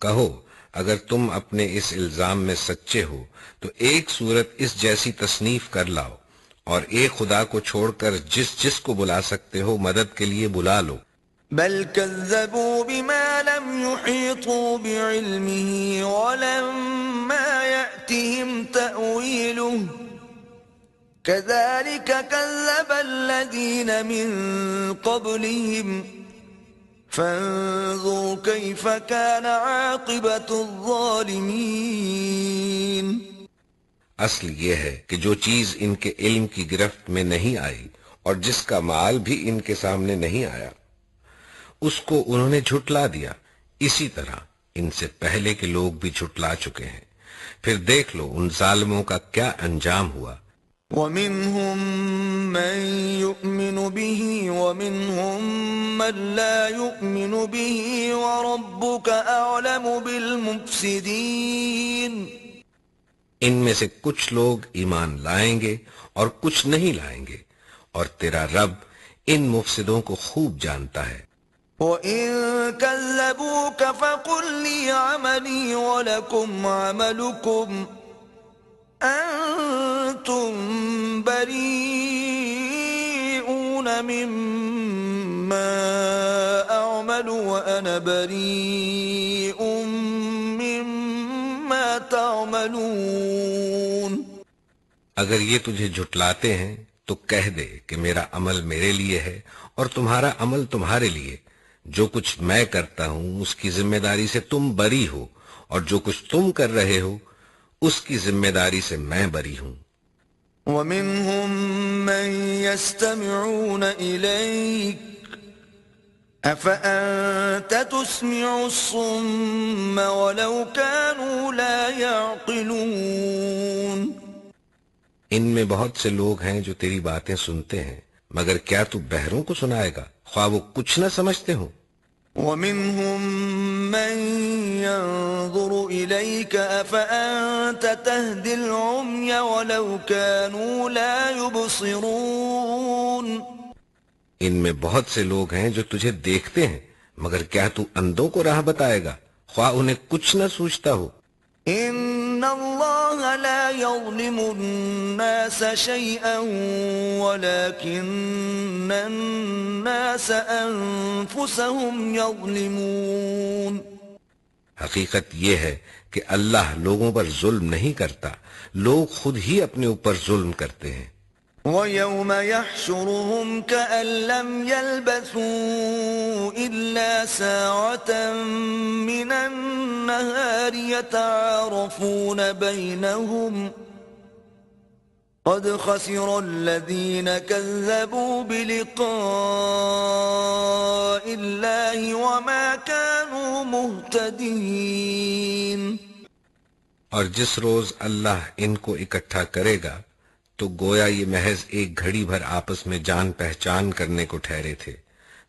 کہو اگر تم اپنے اس الزام میں سچے ہو تو ایک صورت اس جیسی تصنیف کر لاؤ، اور ایک خدا کو چھوڑ کر جس جس کو بلا سکتے ہو مدد کے لیے بلا لو۔ بل كذبوا بما لم يحيطوا بعلمه ولما يأتهم تأويله كذلك كذب الذين من قبلهم فانظر كيف كان عاقبة الظالمين۔ اصل یہ ہے کہ جو چیز ان کے علم کی گرفت میں نہیں آئی اور جس کا مال بھی ان کے سامنے نہیں آیا اس کو انہوں نے جھٹلا دیا، اسی طرح ان سے پہلے کے لوگ بھی جھٹلا چکے ہیں۔ پھر دیکھ لو ان ظالموں کا کیا انجام ہوا۔ وَمِنْهُمْ مَنْ يُؤْمِنُ بِهِ وَمِنْهُمْ مَنْ لَا يُؤْمِنُ بِهِ وَرَبُّكَ أَعْلَمُ بِالْمُفْسِدِينَ۔ ان میں سے کچھ لوگ ایمان لائیں گے اور کچھ نہیں لائیں گے، اور تیرا رب ان مفسدوں کو خوب جانتا ہے۔ وَإِن كَذَّبُوكَ فَقُلْ لِي عَمَلِي وَلَكُمْ عَمَلُكُمْ أَنْتُمْ بَرِيئُونَ مِمَّا أَعْمَلُ وَأَنَا بَرِيءٌ مِّمَّا تَعْمَلُونَ۔ اگر یہ تجھے جھٹلاتے ہیں تو کہہ دے کہ میرا عمل میرے لیے ہے اور تمہارا عمل تمہارے لیے۔ جو کچھ میں کرتا ہوں اس کی ذمہ داری سے تم بری ہو، اور جو کچھ تم کر رہے ہو اس کی ذمہ داری سے میں بری ہوں۔ وَمِنْهُمْ مَنْ يَسْتَمِعُونَ إِلَيْكَ أَفَأَنْتَ تُسْمِعُ الصُّمَّ وَلَوْ كَانُوا لَا يَعْقِلُونَ۔ ان میں بہت سے لوگ ہیں جو تیری باتیں سنتے ہیں، مگر کیا تو بہروں کو سنائے گا خواہ وہ کچھ نہ سمجھتے ہوں؟ وَمِنْهُمْ مَنْ يَنْظُرُ إِلَيْكَ أَفَأَنْتَ تَهْدِي الْعُمْيَ وَلَوْ كَانُوا لَا يُبْصِرُونَ۔ ان میں بہت سے لوگ ہیں جو تجھے دیکھتے ہیں، مگر کیا تو اندھوں کو راہ بتائے گا خواہ انہیں کچھ نہ سوچتا ہو؟ إِنَّ اللَّهَ لَا يَظْلِمُ النَّاسَ شَيْئًا وَلَكِنَّ النَّاسَ أَنفُسَهُمْ يَظْلِمُونَ۔ حقیقت یہ ہے کہ اللہ لوگوں پر ظلم نہیں کرتا، لوگ خود ہی اپنے اوپر ظلم کرتے ہیں۔ وَيَوْمَ يَحْشُرُهُمْ كَأَن لَّمْ يَلْبَثُوا إِلَّا سَاعَةً مِّنَ النَّهَارِ يَتَعَارَفُونَ بَيْنَهُمْ قَدْ خَسِرَ الَّذِينَ كَذَّبُوا بِلِقَاءِ اللَّهِ وَمَا كَانُوا مُهْتَدِينَ۔ اور جس روز اللہ ان کو اکٹھا کرے گا تو گویا یہ محض ایک گھڑی بھر آپس میں جان پہچان کرنے کو ٹھہرے تھے۔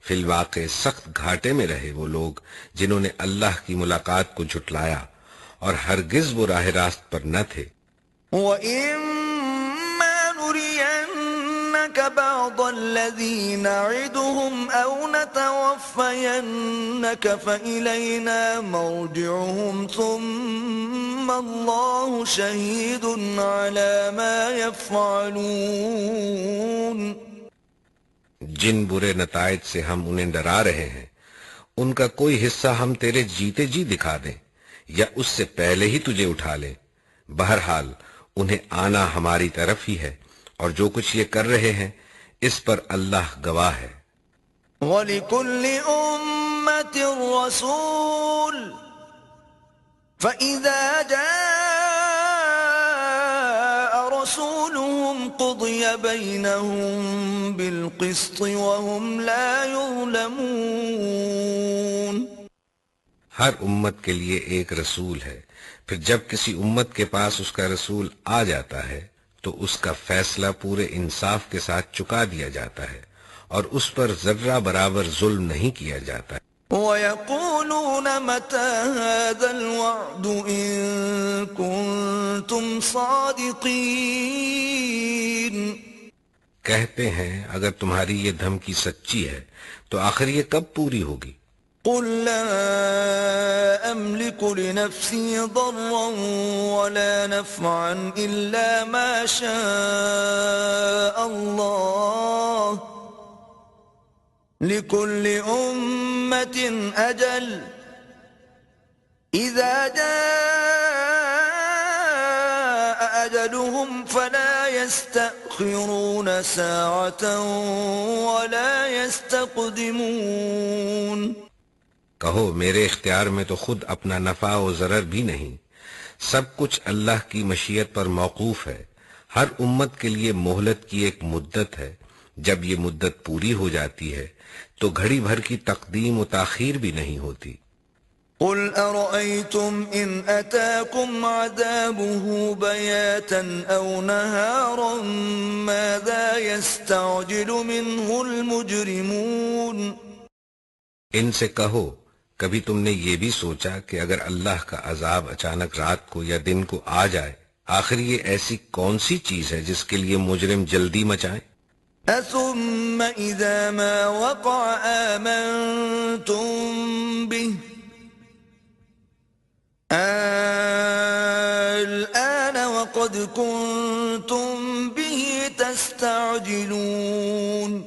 فی الواقع سخت گھاٹے میں رہے وہ لوگ جنہوں نے اللہ کی ملاقات کو جھٹلایا اور ہرگز وہ راہ راست پر نہ تھے۔ وَإِمَّا نُرِيَنَّكَ بَعْضَ الَّذِي نَعِدُهُمْ أَوْ نَتَوَفَّيَنَّكَ فَإِلَيْنَا مَرْجِعُهُمْ ثُمَّ اللَّهُ شَهِيدٌ عَلَى مَا يَفْعَلُونَ۔ جن برے نتائج سے ہم انہیں ڈرا رہے ہیں ان کا کوئی حصہ ہم تیرے جیتے جی دکھا دیں یا اس سے پہلے ہی تجھے اٹھا لیں، بہرحال انہیں آنا ہماری طرف ہی ہے اور جو کچھ یہ کر رہے ہیں اس پر اللہ گواہ ہے۔ وَلِكُلِّ أُمَّةٍ رَّسُولٌ فَإِذَا جَاءَ رَسُولُهُمْ قُضِيَ بَيْنَهُم بِالْقِسْطِ وَهُمْ لَا يُظْلَمُونَ۔ ہر امت کے لیے ایک رسول ہے، پھر جب کسی امت کے پاس اس کا رسول آ جاتا ہے تو اس کا فیصلہ پورے انصاف کے ساتھ چکا دیا جاتا ہے اور اس پر ذرہ برابر ظلم نہیں کیا جاتا ہے۔ وَيَقُولُونَ مَتَى هَذَا الْوَعْدُ إِن كُنتُمْ صَادِقِينَ۔ کہتے ہیں اگر تمہاری یہ دھمکی سچی ہے تو آخر یہ کب پوری ہوگی؟ قُل لَّا أَمْلِكُ لِنَفْسِي ضَرًّا وَلَا نَفْعًا إِلَّا مَا شَاءَ اللَّهُ لِكُلِّ أُمَّةٍ أَجَلٌ إِذَا جَاءَ أَجَلُهُمْ فَلَا يَسْتَأْخِرُونَ سَاعَةً وَلَا يَسْتَقْدِمُونَ۔ کہو میرے اختیار میں تو خود اپنا نفع و ضرر بھی نہیں، سب کچھ اللہ کی مشیت پر موقوف ہے۔ ہر امت کے لیے مہلت کی ایک مدت ہے، جب یہ مدت پوری ہو جاتی ہے تو گھڑی بھر کی تقدیم و تاخیر بھی نہیں ہوتی۔ قُلْ أَرَأَيْتُمْ إِنْ أَتَاكُمْ عَذَابُهُ بَيَاتًا أَوْ نَهَارًا مَاذَا يَسْتَعْجِلُ مِنْهُ الْمُجْرِمُونَ۔ ان سے کہو کبھی تم نے یہ بھی سوچا کہ اگر اللہ کا عذاب اچانک رات کو یا دن کو آ جائے آخر یہ ایسی کون سی چیز ہے جس کے لیے مجرم جلدی مچائیں؟ أَثُمَّ إِذَا مَا وَقَعَ آمَنْتُمْ بِهِ الآن وقد كنتم به تستعجلون۔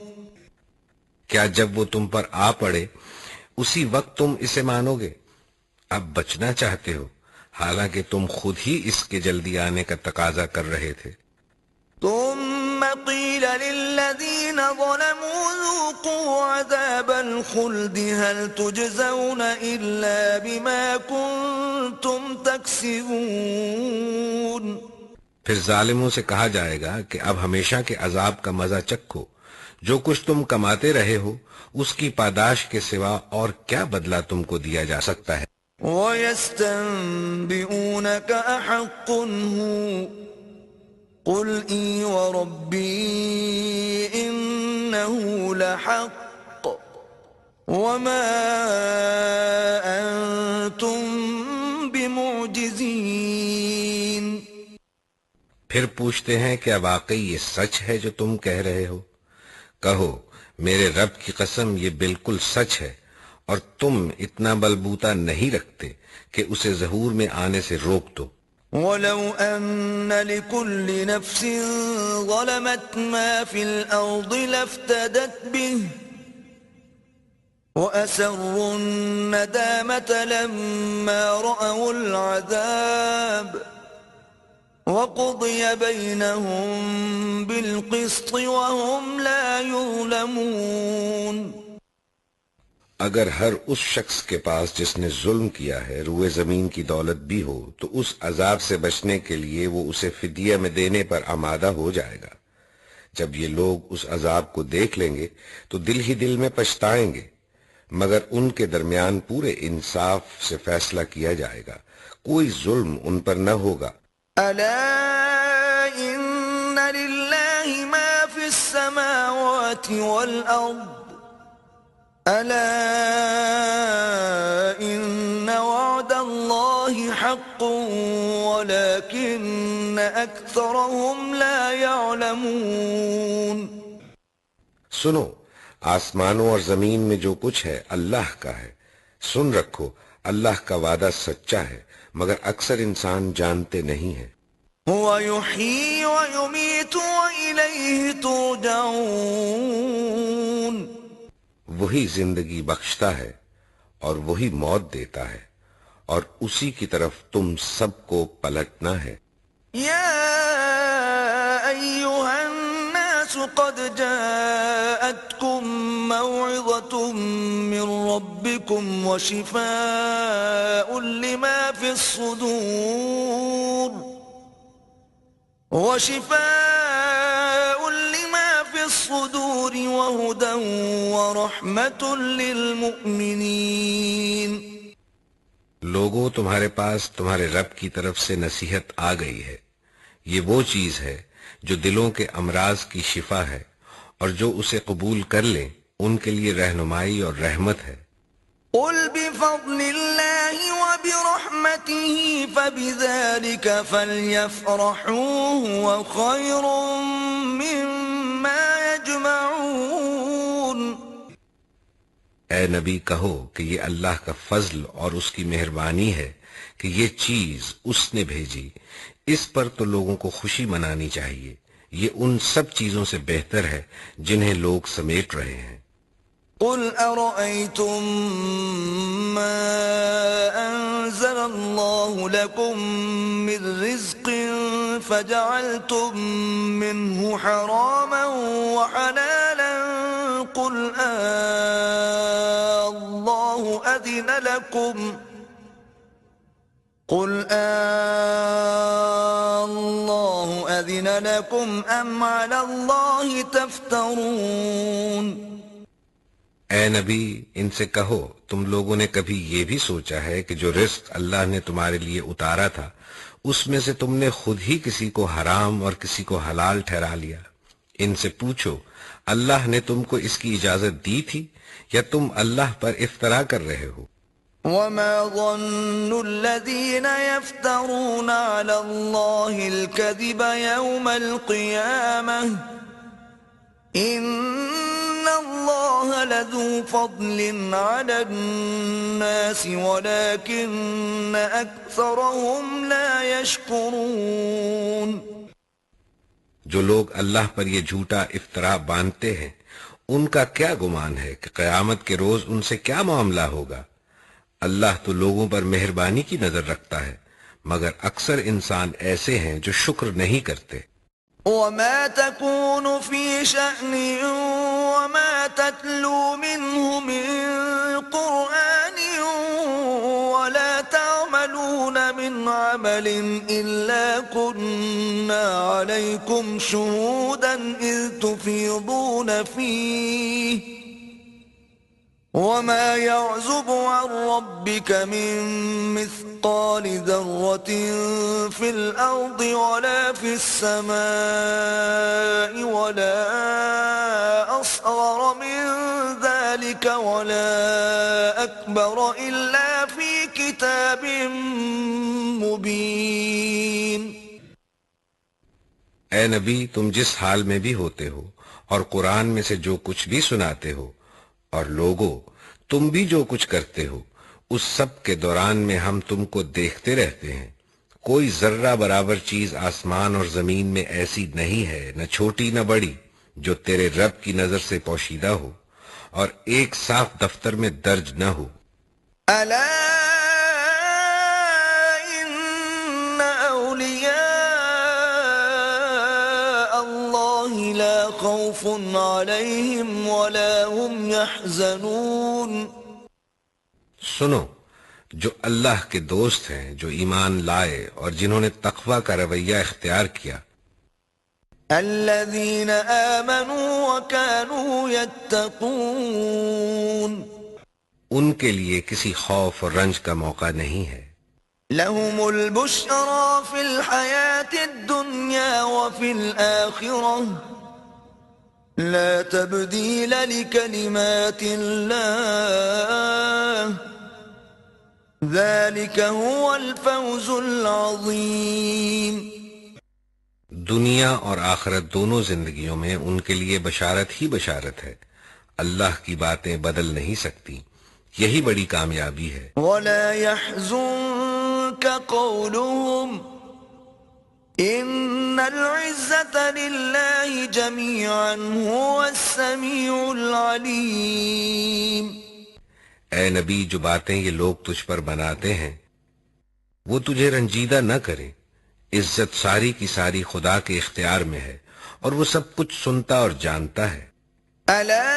کیا جب وہ تم پر آ پڑے اسی وقت تم اسے مانو گے؟ اب بچنا چاہتے ہو حالانکہ تم خود ہی اس کے جلدی آنے کا تقاضا کر رہے تھے۔ ثم قيل للذين ظلموا ذوقوا عذاب الخلد هل تجزون إلا بما كنتم تكسبون۔ پھر ظالموں سے کہا جائے گا کہ اب ہمیشہ کے عذاب کا مزہ چکھو، جو کچھ تم کماتے رہے ہو اس کی پاداش کے سوا اور کیا بدلہ تم کو دیا جا سکتا ہے۔ وَيَسْتَنبِئُونَكَ أَحَقٌّ هُوَ قُلْ إِي وَرَبِّي إِنَّهُ لَحَقٌّ وَمَا أَنْتُمْ بِمُعْجِزِينَ۔ پھر پوچھتے ہیں کیا واقعی یہ سچ ہے جو تم کہہ رہے ہو؟ کہو میرے رب کی قسم یہ بالکل سچ ہے اور تم اتنا بلبوتا نہیں رکھتے کہ اسے ظہور میں آنے سے روک دو۔ وَلَوْ أَنَّ لِكُلِّ نَفْسٍ ظَلَمَتْ مَا فِي الْأَرْضِ لَافْتَدَتْ بِهِ وَأَسَرُّوا النَّدَامَةَ لَمَّا رَأَوُا الْعَذَابَ وقضي بينهم بالقسط وهم لا يظلمون. اگر ہر اس شخص کے پاس جس نے ظلم کیا ہے روئے زمین کی دولت بھی ہو تو اس عذاب سے بچنے کے لیے وہ اسے فدیہ میں دینے پر آمادہ ہو جائے گا. جب یہ لوگ اس عذاب کو دیکھ لیں گے تو دل ہی دل میں پچھتائیں گے، مگر ان کے درمیان پورے انصاف سے فیصلہ کیا جائے گا، کوئی ظلم ان پر نہ ہوگا. ألا إن لله ما في السماوات والأرض ألا إن وعد الله حق ولكن أكثرهم لا يعلمون. سنو، آسمانوں اور زمین میں جو کچھ ہے اللہ کا ہے. سن رکھو، اللہ کا وعدہ سچا ہے مگر اکثر انسان جانتے نہیں ہیں. هو يحيي ويميت وإليه ترجعون. وہی زندگی بخشتا ہے اور وہی موت دیتا ہے اور اسی کی طرف تم سب کو پلٹنا ہے. يا أيها الناس قد جاءتكم موعظة من ربكم وشفاء لما في الصدور وهدى ورحمة للمؤمنين. لوگوں، تمہارے پاس تمہارے رب کی طرف سے نصیحت آ گئی ہے. یہ وہ چیز ہے جو دلوں کے امراض کی شفا ہے، اور جو اسے قبول کر لیں ان کے لیے رہنمائی اور رحمت ہے. قل بفضل الله وبرحمته فبذلك فليفرحوا هو خير مما يجمعون. اے نبی کہو کہ یہ اللہ کا فضل اور اس کی مہربانی ہے کہ یہ چیز اس نے بھیجی، اس پر تو لوگوں کو خوشی منانی چاہیے. یہ ان سب چیزوں سے بہتر ہے جنہیں لوگ سمیٹ رہے ہیں. قل أرأيتم ما أنزل الله لكم من رزق فجعلتم منه حراما وحلالا قل الله أذن لكم أم على الله تفترون. اے نبی، ان سے کہو تم لوگوں نے کبھی یہ بھی سوچا ہے کہ جو رزق اللہ نے تمہارے لیے اتارا تھا اس میں سے تم نے خود ہی کسی کو حرام اور کسی کو حلال ٹھہرا لیا؟ ان سے پوچھو اللہ نے تم کو اس کی اجازت دی تھی یا تم اللہ پر افطرا کر رہے ہو؟ وما ظن الذين يفترون على الله الكذب يوم القيامة إن الله لذو فضل على الناس ولكن أكثرهم لا يشكرون. جو لوگ اللہ پر یہ جھوٹا افطرا باندھتے ہیں ان کا کیا گمان ہے کہ قیامت کے روز ان سے کیا معاملہ ہوگا؟ اللہ تو لوگوں پر مہربانی کی نظر رکھتا ہے مگر اکثر انسان ایسے ہیں جو شکر نہیں کرتے. وما تكون في شأن وما تتلو منه من قرآن ولا تعملون من عمل إلا كنا عليكم شهودا إذ تفيضون فيه وما يعزب عن ربك من مثقال ذرة في الأرض ولا في السماء ولا أصغر من ذلك ولا أكبر إلا في كتاب مبين. اے نبی، تم جس حال میں بھی ہوتے ہو اور قرآن میں سے جو کچھ بھی سناتے ہو اور لوگو تم بھی جو کچھ کرتے ہو اس سب کے دوران میں ہم تم کو دیکھتے رہتے ہیں. کوئی ذرہ برابر چیز آسمان اور زمین میں ایسی نہیں ہے، نہ چھوٹی نہ بڑی، جو تیرے رب کی نظر سے پوشیدہ ہو اور ایک صاف دفتر میں درج نہ ہو. ألا إن أولياء لا خوف عليهم ولا هم يحزنون. سنو، جو اللہ کے دوست ہیں، جو ایمان لائے اور جنہوں نے تقوی کا رویہ اختیار کیا، الذين آمنوا وكانوا يتقون، ان کے لیے کسی خوف اور رنج کا موقع نہیں ہے. لهم البشرى في الحياة الدنيا وفي الآخرة لا تبديل لكلمات الله ذلك هو الفوز العظيم. دنیا اور آخرت دونوں زندگیوں میں ان کے لیے بشارت ہی بشارت ہے. اللہ کی باتیں بدل نہیں سکتی، یہی بڑی کامیابی ہے. ولا يحزنك قولهم إن العزة لله جميعا هو السميع العليم. اے نبی، جو باتیں یہ لوگ تجھ پر بناتے ہیں وہ تجھے رنجیدہ نہ کریں. عزت ساری کی ساری خدا کے اختیار میں ہے اور وہ سب کچھ سنتا اور جانتا ہے. ألا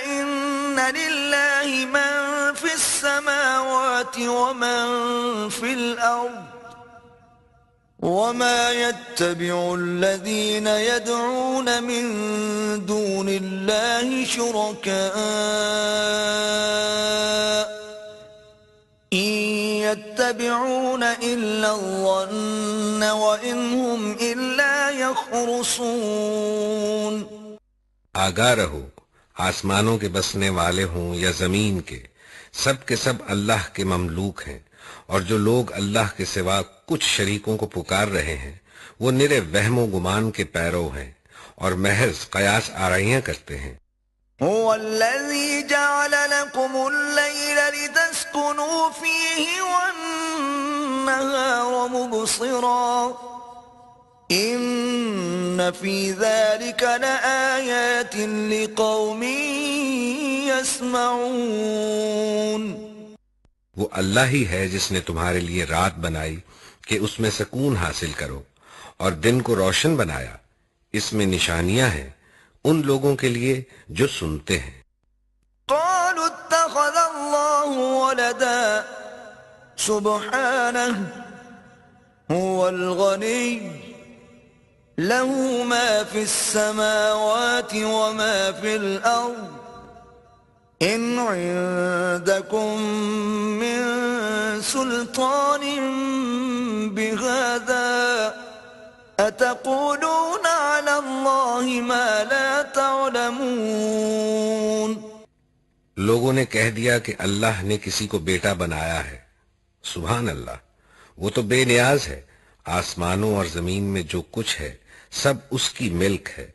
إن لله من في السماوات ومن في الأرض وما يتبع الذين يدعون من دون الله شركاء إن يتبعون إلا الظن وإن هم إلا يخرصون. آگاہ رہو، آسمانوں کے بسنے والے ہوں یا زمین کے سب اللہ کے مملوک ہیں، اور جو لوگ اللہ کے سوا کچھ شریکوں کو پکار رہے ہیں وہ نرے وہم و گمان کے پیرو ہیں اور محض قیاس آرائیاں کرتے ہیں. هو الذي جعل لكم الليل لتسكنوا فيه والنهار مبصرا إن في ذلك لآيات لقوم يسمعون. وہ اللہ ہی ہے جس نے تمہارے لیے رات بنائی کہ اس میں سکون حاصل کرو، اور دن کو روشن بنایا، اس میں نشانیاں ہیں ان لوگوں کے لیے جو سنتے ہیں. قالوا اتخذ الله ولدا سبحانه هو الغني له ما في السماوات وما في الأرض إن عندكم من سلطان بهذا أتقولون على الله ما لا تعلمون. لوگوں نے کہہ دیا کہ اللہ نے کسی کو بیٹا بنایا ہے. سبحان اللہ، وہ تو بے نیاز ہے. آسمانوں اور زمین میں جو کچھ ہے سب اس کی ملک ہے.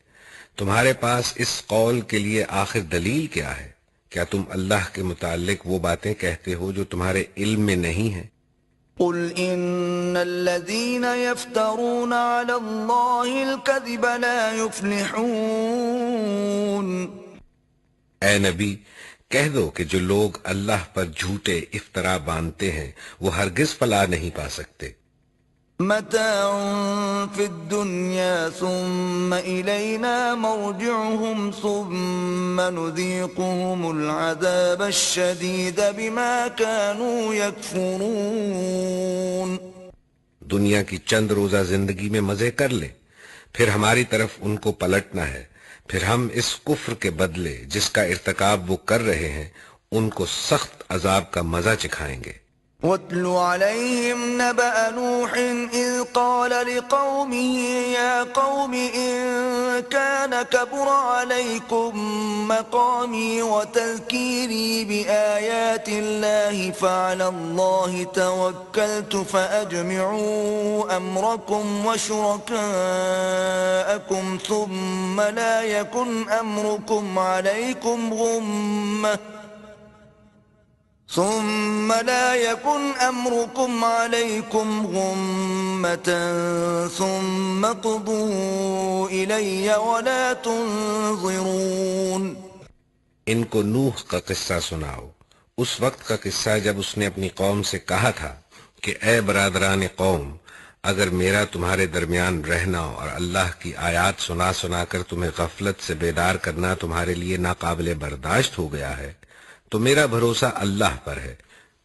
تمہارے پاس اس قول کے لیے آخر دلیل کیا ہے؟ کیا تم اللہ کے متعلق وہ باتیں کہتے ہو جو تمہارے علم میں نہیں ہیں؟ قل إن الذين يفترون على الله الكذب لا يفلحون. اے نبی، کہہ دو کہ جو لوگ اللہ پر جھوٹے افطرا باندھتے ہیں وہ ہرگز فلاح نہیں پا سکتے. متاع في الدنيا ثم إلينا مرجعهم ثم نذيقهم العذاب الشديد بما كانوا يكفرون. دنیا کی چند روزہ زندگی میں مزے کر لیں، پھر ہماری طرف ان کو پلٹنا ہے، پھر ہم اس کفر کے بدلے جس کا ارتکاب وہ کر رہے ہیں ان کو سخت عذاب کا مزہ چکھائیں گے. وَاتْلُ عَلَيْهِمْ نَبَأَ نُوحٍ إِذْ قَالَ لِقَوْمِهِ يَا قَوْمِ إِن كَانَ كَبُرَ عَلَيْكُمْ مَقَامِي وَتَذْكِيرِي بِآيَاتِ اللَّهِ فَعَلَى اللَّهِ تَوَكَّلْتُ فَأَجْمِعُوا أَمْرَكُمْ وَشُرَكَاءَكُمْ ثُمَّ لَا يَكُنْ أَمْرُكُمْ عَلَيْكُمْ غُمَّةً ثُمَّ اقْضُوا إِلَيَّ وَلَا تُنظِرُونَ. ان کو نوح کا قصہ سناؤ، اس وقت کا قصہ جب اس نے اپنی قوم سے کہا تھا کہ اے برادران قوم، اگر میرا تمہارے درمیان رہنا اور اللہ کی آیات سنا سنا کر تمہیں غفلت سے بیدار کرنا تمہارے لیے ناقابل برداشت ہو گیا ہے تو میرا بھروسہ اللہ پر ہے.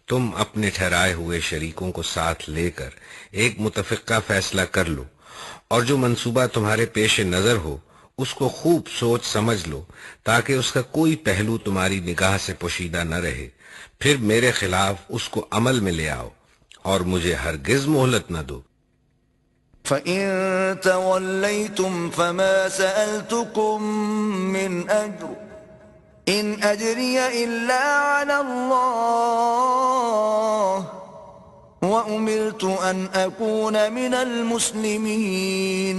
تم اپنے ٹھہرائے ہوئے شریکوں کو ساتھ لے کر ایک متفقہ فیصلہ کر لو، اور جو منصوبہ تمہارے پیش نظر ہو اس کو خوب سوچ سمجھ لو تاکہ اس کا کوئی پہلو تمہاری نگاہ سے پوشیدہ نہ رہے. پھر میرے خلاف اس کو عمل میں لے آؤ اور مجھے ہرگز مہلت نہ دو. فَإِن تَوَلَّيْتُمْ فَمَا سَأَلْتُكُم مِّنْ أَجْرٍ إِنْ أَجْرِيَ إِلَّا عَلَى اللَّهِ وَأُمِرْتُ أَنْ أَكُونَ مِنَ الْمُسْلِمِينَ.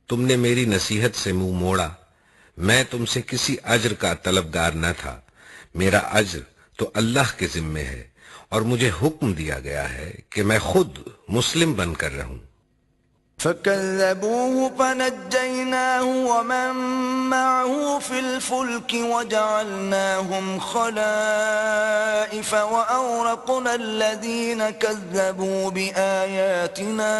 تم نے میری نصیحت سے منہ موڑا. میں تم سے کسی اجر کا طلبگار نہ تھا. میرا اجر تو اللہ کے ذمے ہے اور مجھے حکم دیا گیا ہے کہ میں خود مسلم بن کر رہوں. فَكَذَّبُوهُ فَنَجَّيْنَاهُ وَمَن مَّعَهُ فِي الْفُلْكِ وَجَعَلْنَاهُمْ خَلَائِفَ وَأَغْرَقْنَا الَّذِينَ كَذَّبُوا بِآيَاتِنَا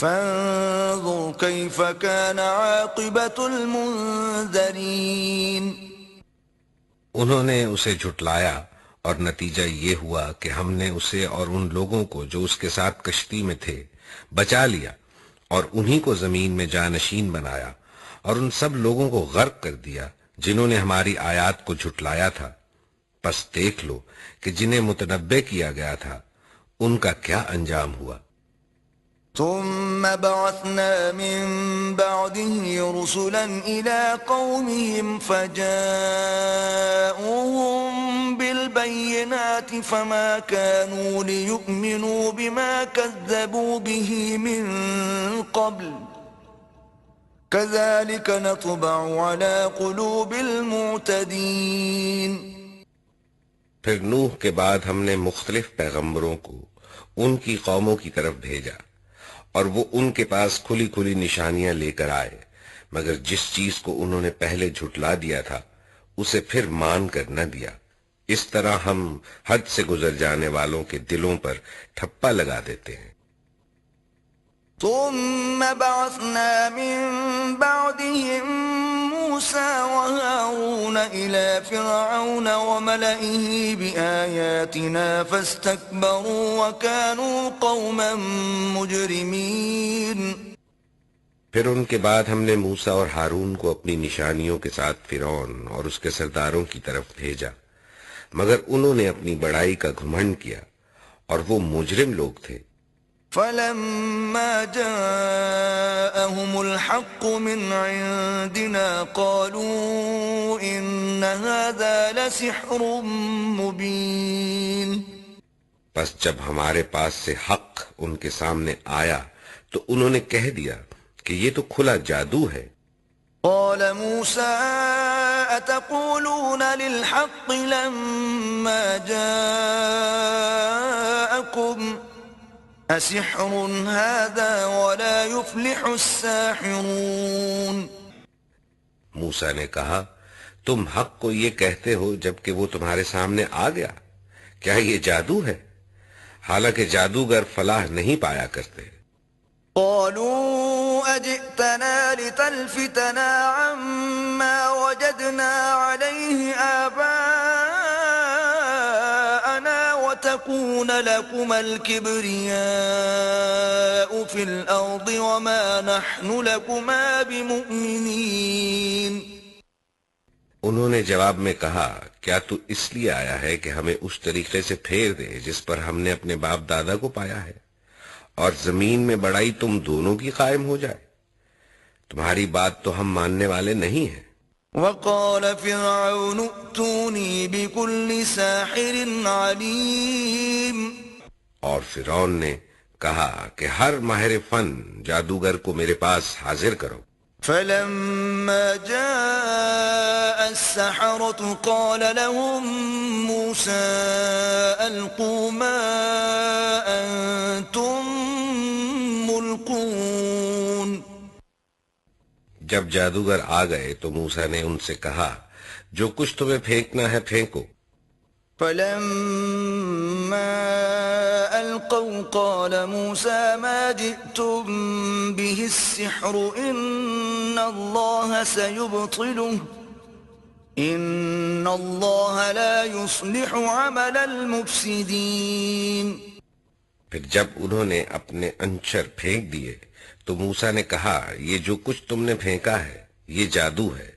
فَانظُرْ كَيْفَ كَانَ عَاقِبَةُ الْمُنذَرِينَ. انہوں نے اسے جھٹلایا اور نتیجہ یہ ہوا کہ ہم نے اسے اور ان لوگوں کو جو اس کے ساتھ کشتی میں تھے بچا لیا اور انہی کو زمین میں جانشین بنایا اور ان سب لوگوں کو غرق کر دیا جنہوں نے ہماری آیات کو جھٹلایا تھا. پس دیکھ لو کہ جنہیں متنبع کیا گیا تھا ان کا کیا انجام ہوا. ثم بعثنا من بعده رسلا إلى قومهم فجاءوهم بالبينات فما كانوا ليؤمنوا بما كذبوا به من قبل كذلك نطبع على قلوب المعتدين. پھر نوح کے بعد ہم نے مختلف پیغمبروں کو ان کی قوموں کی طرف بھیجا اور وہ ان کے پاس کھلی کھلی نشانیاں لے کر آئے، مگر جس چیز کو انہوں نے پہلے جھٹلا دیا تھا اسے پھر مان کر نہ دیا. اس طرح ہم حد سے گزر جانے والوں کے دلوں پر ٹھپا لگا دیتے ہیں. ثم بعثنا من بعدهم موسى وهارون إلى فرعون وملئه بآياتنا فاستكبروا وكانوا قوما مجرمين. پھر ان کے بعد ہم نے موسیٰ اور ہارون کو اپنی نشانیوں کے ساتھ فرعون اور اس کے سرداروں کی طرف بھیجا، مگر انہوں نے اپنی بڑائی کا گھمنڈ کیا اور وہ مجرم لوگ تھے. فَلَمَّا جَاءَهُمُ الْحَقُّ مِنْ عِنْدِنَا قَالُوا إِنَّ هَذَا لَسِحْرٌ مُبِينٌ. پس جب ہمارے پاس سے حق ان کے سامنے آیا تو انہوں نے کہہ دیا کہ یہ تو کھلا جادو ہے. قال موسى أتقولون للحق لما جاءكم أسحر هذا ولا يفلح الساحرون. موسیٰ نے کہا تم حق کو یہ کہتے ہو جبکہ وہ تمہارے سامنے آ گیا، کیا یہ جادو ہے؟ حالانکہ جادوگر فلاح نہیں پایا کرتے. قالوا أجئتنا لتلفتنا عما وجدنا عليه آباءنا وتكون لكم الكبرياء في الأرض وما نحن لكما بمؤمنين. انہوں نے جواب میں کہا کیا تو اس لیے آیا ہے کہ ہمیں اس طریقے سے پھیر دے جس پر ہم نے اپنے باپ دادا کو پایا ہے، اور زمین میں بڑائی تم دونوں کی قائم ہو جائے؟ تمہاری بات تو ہم ماننے والے نہیں ہیں. وقال فرعون ائتوني بكل ساحر عليم. اور فرعون نے کہا کہ ہر ماہر فن جادوگر کو میرے پاس حاضر کرو. فلما جاء السحرة قال لهم موسى ألقوا ما أنتم ملقون. جب جادوگر آ گئے تو موسیٰ نے ان سے کہا جو کچھ تمہیں پھینکنا ہے پھینکو. فلما ألقوا قال موسى ما جئتم به السحر إن الله سيبطله إن الله لا يصلح عمل المفسدين. پھر جب انہوں نے اپنے انچر پھینک دیے تو موسیٰ نے کہا یہ جو کچھ تم نے پھینکا ہے یہ جادو ہے،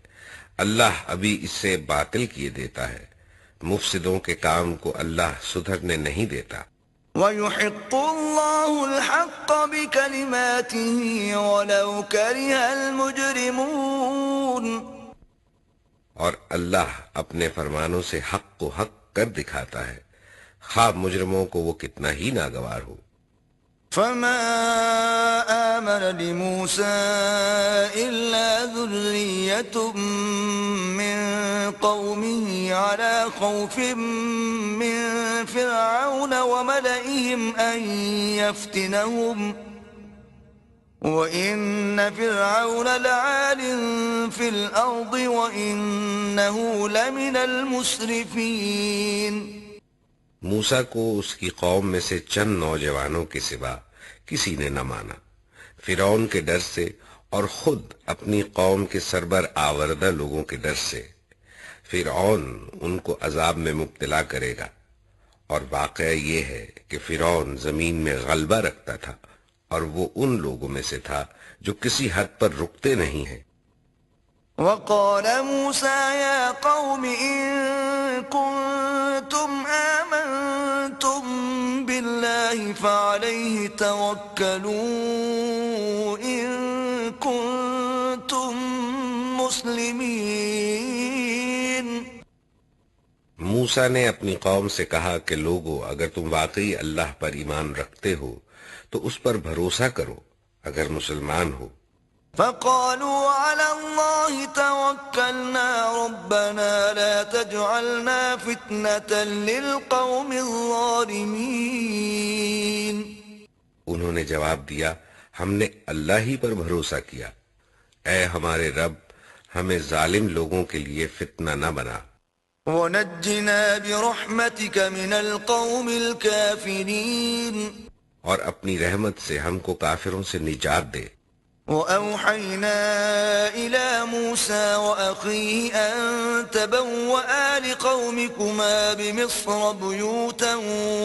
اللہ ابھی اس سے باطل کیے دیتا ہے، مفسدوں کے کام کو اللہ سدھرنے نہیں دیتا. وَيُحِقُّ اللَّهُ الْحَقَّ بِكَلِمَاتِهِ وَلَوْ كَرِهَ الْمُجْرِمُونَ. اور اللہ اپنے فرمانوں سے حق کو حق کر دکھاتا ہے، خواہ مجرموں کو وہ کتنا ہی ناگوار ہو. فَمَا آمَنَ لِمُوسَىٰ إِلَّا ذُرِّيَّةٌ مِّن قَوْمِهِ عَلَىٰ خَوْفٍ مِّن فِرْعَوْنَ وَمَلَئِهِمْ أَن يَفْتِنَهُمْ وَإِنَّ فِرْعَوْنَ لَعَالٍ فِي الْأَرْضِ وَإِنَّهُ لَمِنَ الْمُسْرِفِينَ. موسیٰ کو اس کی قوم میں سے چند نوجوانوں کے سوا کسی نے نہ مانا، فرعون کے ڈر سے اور خود اپنی قوم کے سربر آوردہ لوگوں کے ڈر سے. فرعون ان کو عذاب میں مبتلا کرے گا، اور واقعہ یہ ہے کہ فرعون زمین میں غلبہ رکھتا تھا اور وہ ان لوگوں میں سے تھا جو کسی حد پر رکتے نہیں ہیں. وقال موسى يا قوم إن كنتم آمنتم بالله فعليه توكلوا إن كنتم مسلمين. موسیٰ نے اپنی قوم سے کہا کہ لوگو اگر تم واقعی اللہ پر ایمان رکھتے ہو تو اس پر بھروسہ کرو اگر مسلمان ہو. فقالوا على الله توكلنا ربنا لا تجعلنا فتنة للقوم الظالمين. انہوں نے جواب دیا ہم نے اللہ ہی پر بھروسہ کیا، اے ہمارے رب ہمیں ظالم لوگوں کے لیے فتنہ نہ بنا. ونجنا برحمتك من القوم الكافرين. اور اپنی رحمت سے ہم کو کافروں سے نجات دے. وأوحينا إلى موسى وأخيه أن تبوأ لقومكما بمصر بيوتا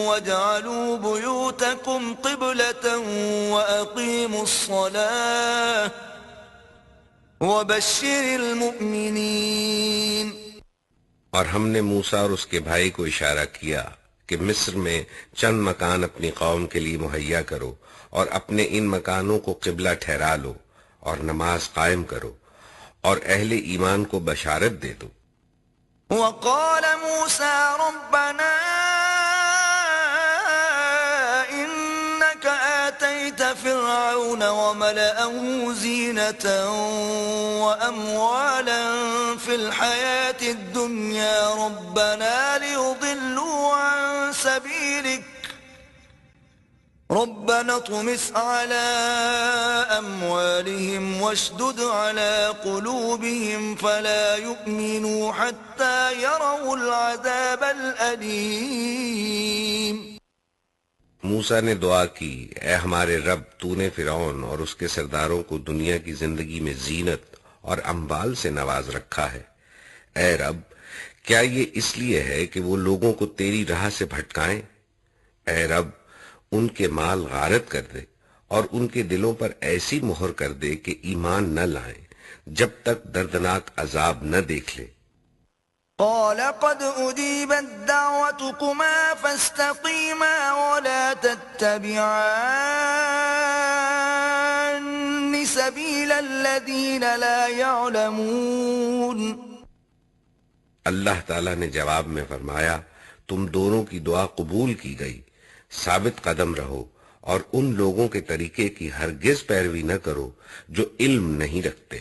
واجعلوا بيوتكم قبلة وأقيموا الصلاة وبشر المؤمنين. اور ہم نے موسیٰ اور اس کے بھائی کو اشارہ کیا کہ مصر میں چند مکان اپنی قوم کے لیے مہیا کرو اور اپنے ان مکانوں کو قبلہ ٹھہرا لو اور نماز قائم کرو اور اہل ایمان کو بشارت دے دو. وقال موسى ربنا إنك آتيت فرعون وملأه زينة وأموالا في الحياة الدنيا ربنا ليضلوا عن سبيلك ربنا اطمس على أموالهم واشدد على قلوبهم فلا يؤمنوا حتى يروا العذاب الأليم. موسیٰ نے دعا کی اے ہمارے رب تو نے فرعون اور اس کے سرداروں کو دنیا کی زندگی میں زینت اور اموال سے نواز رکھا ہے. اے رب کیا یہ اس لیے ہے کہ وہ لوگوں کو تیری راہ سے بھٹکائیں؟ اے رب ان کے مال غارت کر دے اور ان کے دلوں پر ایسی مہر کر دے کہ ایمان نہ لائیں جب تک دردناک عذاب نہ دیکھ لے. قال قد أجيبت دعوتكما فاستقيما ولا تتبعان سبيل الذين لا يعلمون. اللہ تعالیٰ نے جواب میں فرمایا تم دونوں کی دعا قبول کی گئی، ثابت قدم رہو اور ان لوگوں کے طریقے کی ہرگز پیروی نہ کرو جو علم نہیں رکھتے.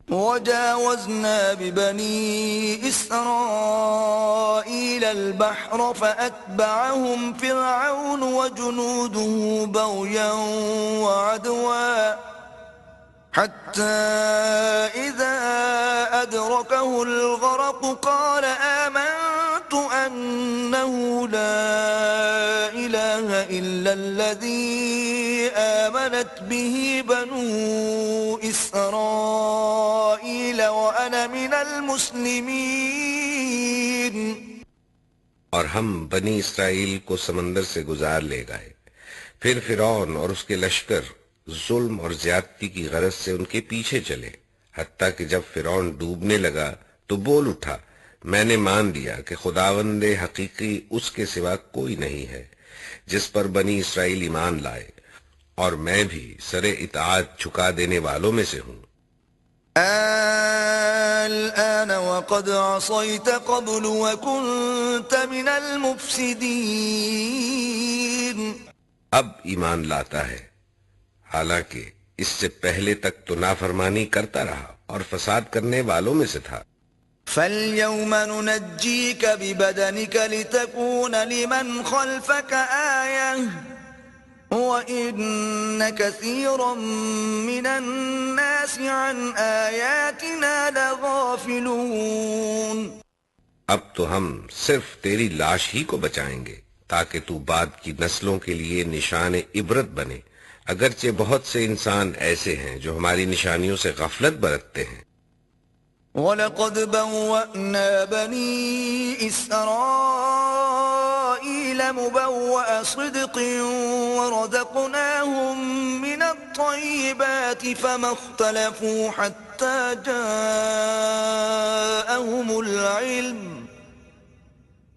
وجاوزنا ببني إسرائيل البحر فأتبعهم فرعون وجنوده بغيا وعدوا حتى إذا أدركه الغرق قال آمنت أنه لا إله إلا الذي آمنت به بنو إسرائيل وأنا من المسلمين. اور ہم بنی اسرائیل کو سمندر سے گزار لے گئے. پھر فرعون اور اس کے لشکر ظلم اور زیادتی کی غرض سے ان کے پیچھے چلے، حتیٰ کہ جب فرعون ڈوبنے لگا تو بول اٹھا، میں نے مان لیا کہ خداوند حقیقی اس کے سوا کوئی نہیں ہے جس پر بنی اسرائیل ایمان لائے، اور میں بھی سر اطاعت جھکا دینے والوں میں سے ہوں. الآن وقد عصيت قبل وكنت من المفسدين. اب ایمان لاتا ہے، حالانکہ اس سے پہلے تک تو نافرمانی کرتا رہا اور فساد کرنے والوں میں سے تھا. فَالْيَوْمَ نُنَجِّيكَ بِبَدَنِكَ لِتَكُونَ لِمَنْ خَلْفَكَ آيَةً وَإِنَّ كَثِيرًا مِّنَ النَّاسِ عَنْ آيَاتِنَا لَغَافِلُونَ. اب تو ہم صرف تیری لاش ہی کو بچائیں گے تاکہ تو بعد کی نسلوں کے لیے نشان عبرت بنے، اگرچہ بہت سے انسان ایسے ہیں جو ہماری نشانیوں سے غفلت برتتے ہیں. وَلَقَدْ بَوَّأْنَا بَنِي إِسْرَائِيلَ مُبَوَّأَ صِدْقٍ وَرَزَقْنَاهُمْ مِنَ الطَّيِّبَاتِ فَمَا اخْتَلَفُوا حَتَّى جَاءَهُمُ الْعِلْمُ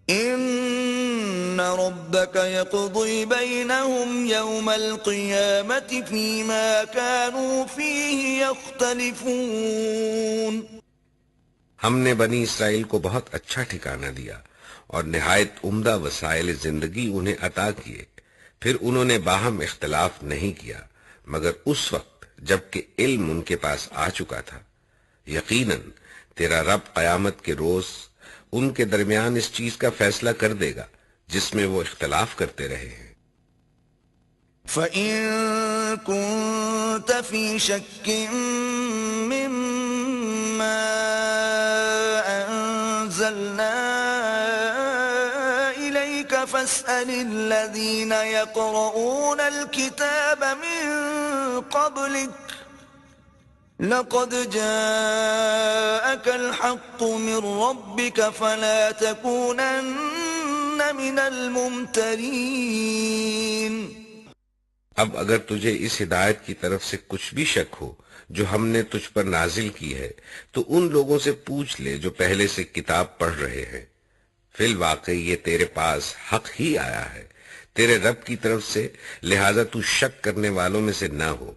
إِنَّ رَبَّكَ يَقْضِي بَيْنَهُمْ يَوْمَ الْقِيَامَةِ فِيمَا كَانُوا فِيهِ يَخْتَلِفُونَ. ہم نے بنی اسرائیل کو بہت اچھا ٹھکانہ دیا اور نہایت عمدہ وسائل زندگی انہیں عطا کیے، پھر انہوں نے باہم اختلاف نہیں کیا مگر اس وقت جب کہ علم ان کے پاس آ چکا تھا. یقیناً تیرا رب قیامت کے روز ان کے درمیان اس چیز کا فیصلہ کر دے گا جس میں وہ اختلاف کرتے رہے ہیں. فَإِن كُنتَ فِي شَكٍّ مِّمَّا أَنزَلْنَا إِلَيْكَ فَاسْأَلِ الَّذِينَ يَقْرَؤُونَ الْكِتَابَ مِن قَبْلِكَ لَقَدْ جَاءَكَ الْحَقُّ مِن رَّبِّكَ فَلَا تَكُونَنَّ مِنَ الْمُمْتَرِينَ. اب اگر تجھے اس ہدایت کی طرف سے کچھ بھی شک ہو جو ہم نے تجھ پر نازل کی ہے تو ان لوگوں سے پوچھ لے جو پہلے سے کتاب پڑھ رہے ہیں. فی الواقع یہ تیرے پاس حق ہی آیا ہے تیرے رب کی طرف سے، لہذا تو شک کرنے والوں میں سے نہ ہو.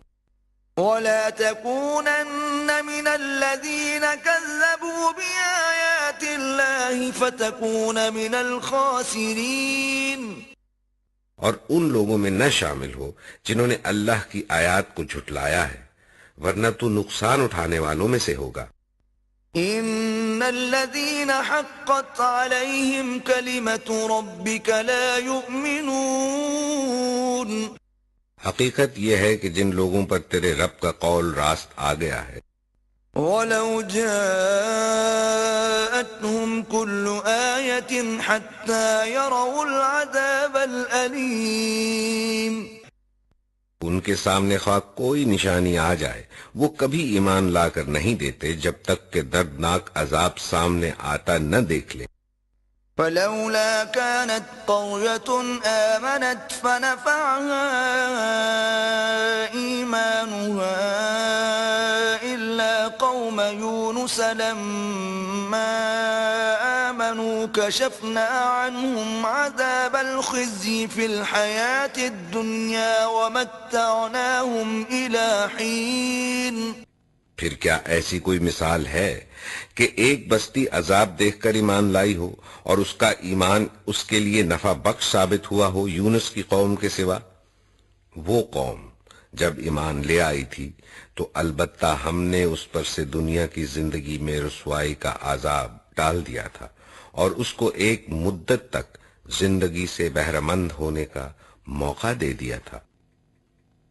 وَلَا تَكُونَنَّ مِنَ الَّذِينَ كَذَّبُوا بِآيَاتِ اللَّهِ فَتَكُونَ مِنَ الْخَاسِرِينَ. اور ان لوگوں میں نہ شامل ہو جنہوں نے اللہ کی آیات کو جھٹلایا ہے، ورنہ تو نقصان اٹھانے والوں میں سے ہوگا. إِنَّ الَّذِينَ حَقَّتْ عَلَيْهِمْ كَلِمَةُ رَبِّكَ لَا يُؤْمِنُونَ. حقیقت یہ ہے کہ جن لوگوں پر تیرے رب کا قول راست آ گیا ہے، وَلَوْ جَاءَتْهُمْ كُلُّ آيَةٍ حَتَّى يَرَوُا الْعَذَابَ الْأَلِيمَ. ان کے سامنے خواہ کوئی نشانی آ جائے وہ کبھی ایمان لا کر نہیں دیتے جب تک کہ دردناک عذاب سامنے آتا نہ دیکھ لیں. فَلَوْلَا كَانَتْ قَرْيَةٌ آمَنَتْ فَنَفَعَهَا إِيمَانُهَا إِلَّا قَوْمَ يُونُسَ لَمَّا آمَنُوا كَشَفْنَا عَنْهُمْ عَذَابَ الْخِزْيِ فِي الْحَيَاةِ الدُّنْيَا وَمَتَّعْنَاهُمْ إِلَى حِينٍ. پھر کیا ایسی کوئی مثال ہے کہ ایک بستی عذاب دیکھ کر ایمان لائی ہو اور اس کا ایمان اس کے لیے نفع بخش ثابت ہوا ہو یونس کی قوم کے سوا؟ وہ قوم جب ایمان لے آئی تھی تو البتہ ہم نے اس پر سے دنیا کی زندگی میں رسوائی کا عذاب ڈال دیا تھا اور اس کو ایک مدت تک زندگی سے بہرمند ہونے کا موقع دے دیا تھا.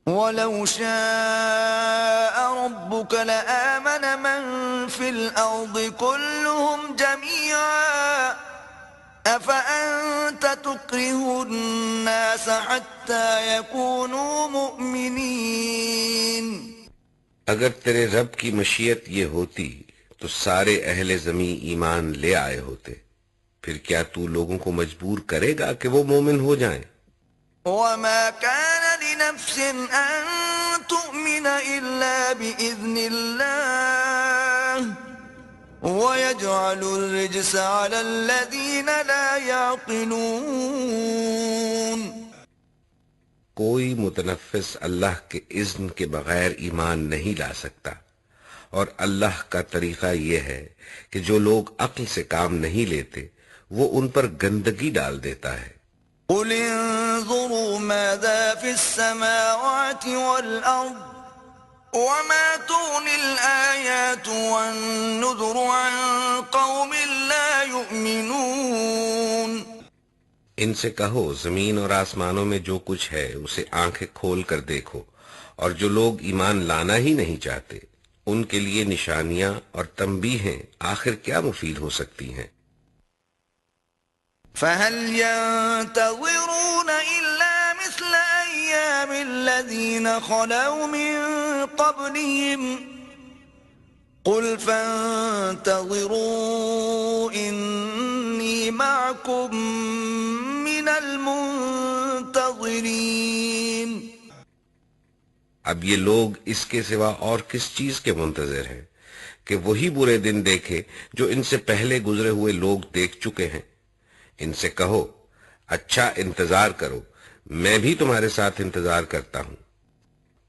وَلَوْ شَاءَ رَبُّكَ لَآمَنَ مَن فِي الْأَرْضِ كُلُّهُمْ جَمِيعًا أفأنت تكره الناس حتى يكونوا مؤمنين اگر تیرے رب کی مشیت یہ ہوتی تو سارے اہل زمین ایمان لے آئے ہوتے، پھر کیا تو لوگوں کو مجبور کرے گا کہ وہ مومن ہو جائیں؟ وما كان لنفس أن تؤمن إلا بإذن الله ويجعل الرجس على الذين لا يعقلون کوئی متنفس اللہ کے اذن کے بغیر ایمان نہیں لا سکتا، اور اللہ کا طریقہ یہ ہے کہ جو لوگ عقل سے کام نہیں لیتے وہ ان پر گندگی ڈال دیتا ہے۔ قل انظروا ماذا في السماوات والأرض وما تغني الآيات والنذر عن قوم لا يؤمنون ان سے کہو زمین اور آسمانوں میں جو کچھ ہے اسے آنکھیں کھول کر دیکھو، اور جو لوگ ایمان لانا ہی نہیں چاہتے ان کے لیے نشانیاں اور تنبیہیں آخر کیا مفید ہو سکتی ہیں؟ فهل ينتظرون إلا مثل أيام الذين خلوا من قبلهم قل فانتظروا إني معكم من المنتظرين اب یہ لوگ اس کے سوا اور کس چیز کے منتظر ہیں کہ وہی برے دن دیکھے جو ان سے پہلے گزرے ہوئے لوگ دیکھ چکے ہیں؟ ان سے کہو اچھا انتظار کرو، میں بھی تمہارے ساتھ انتظار کرتا ہوں۔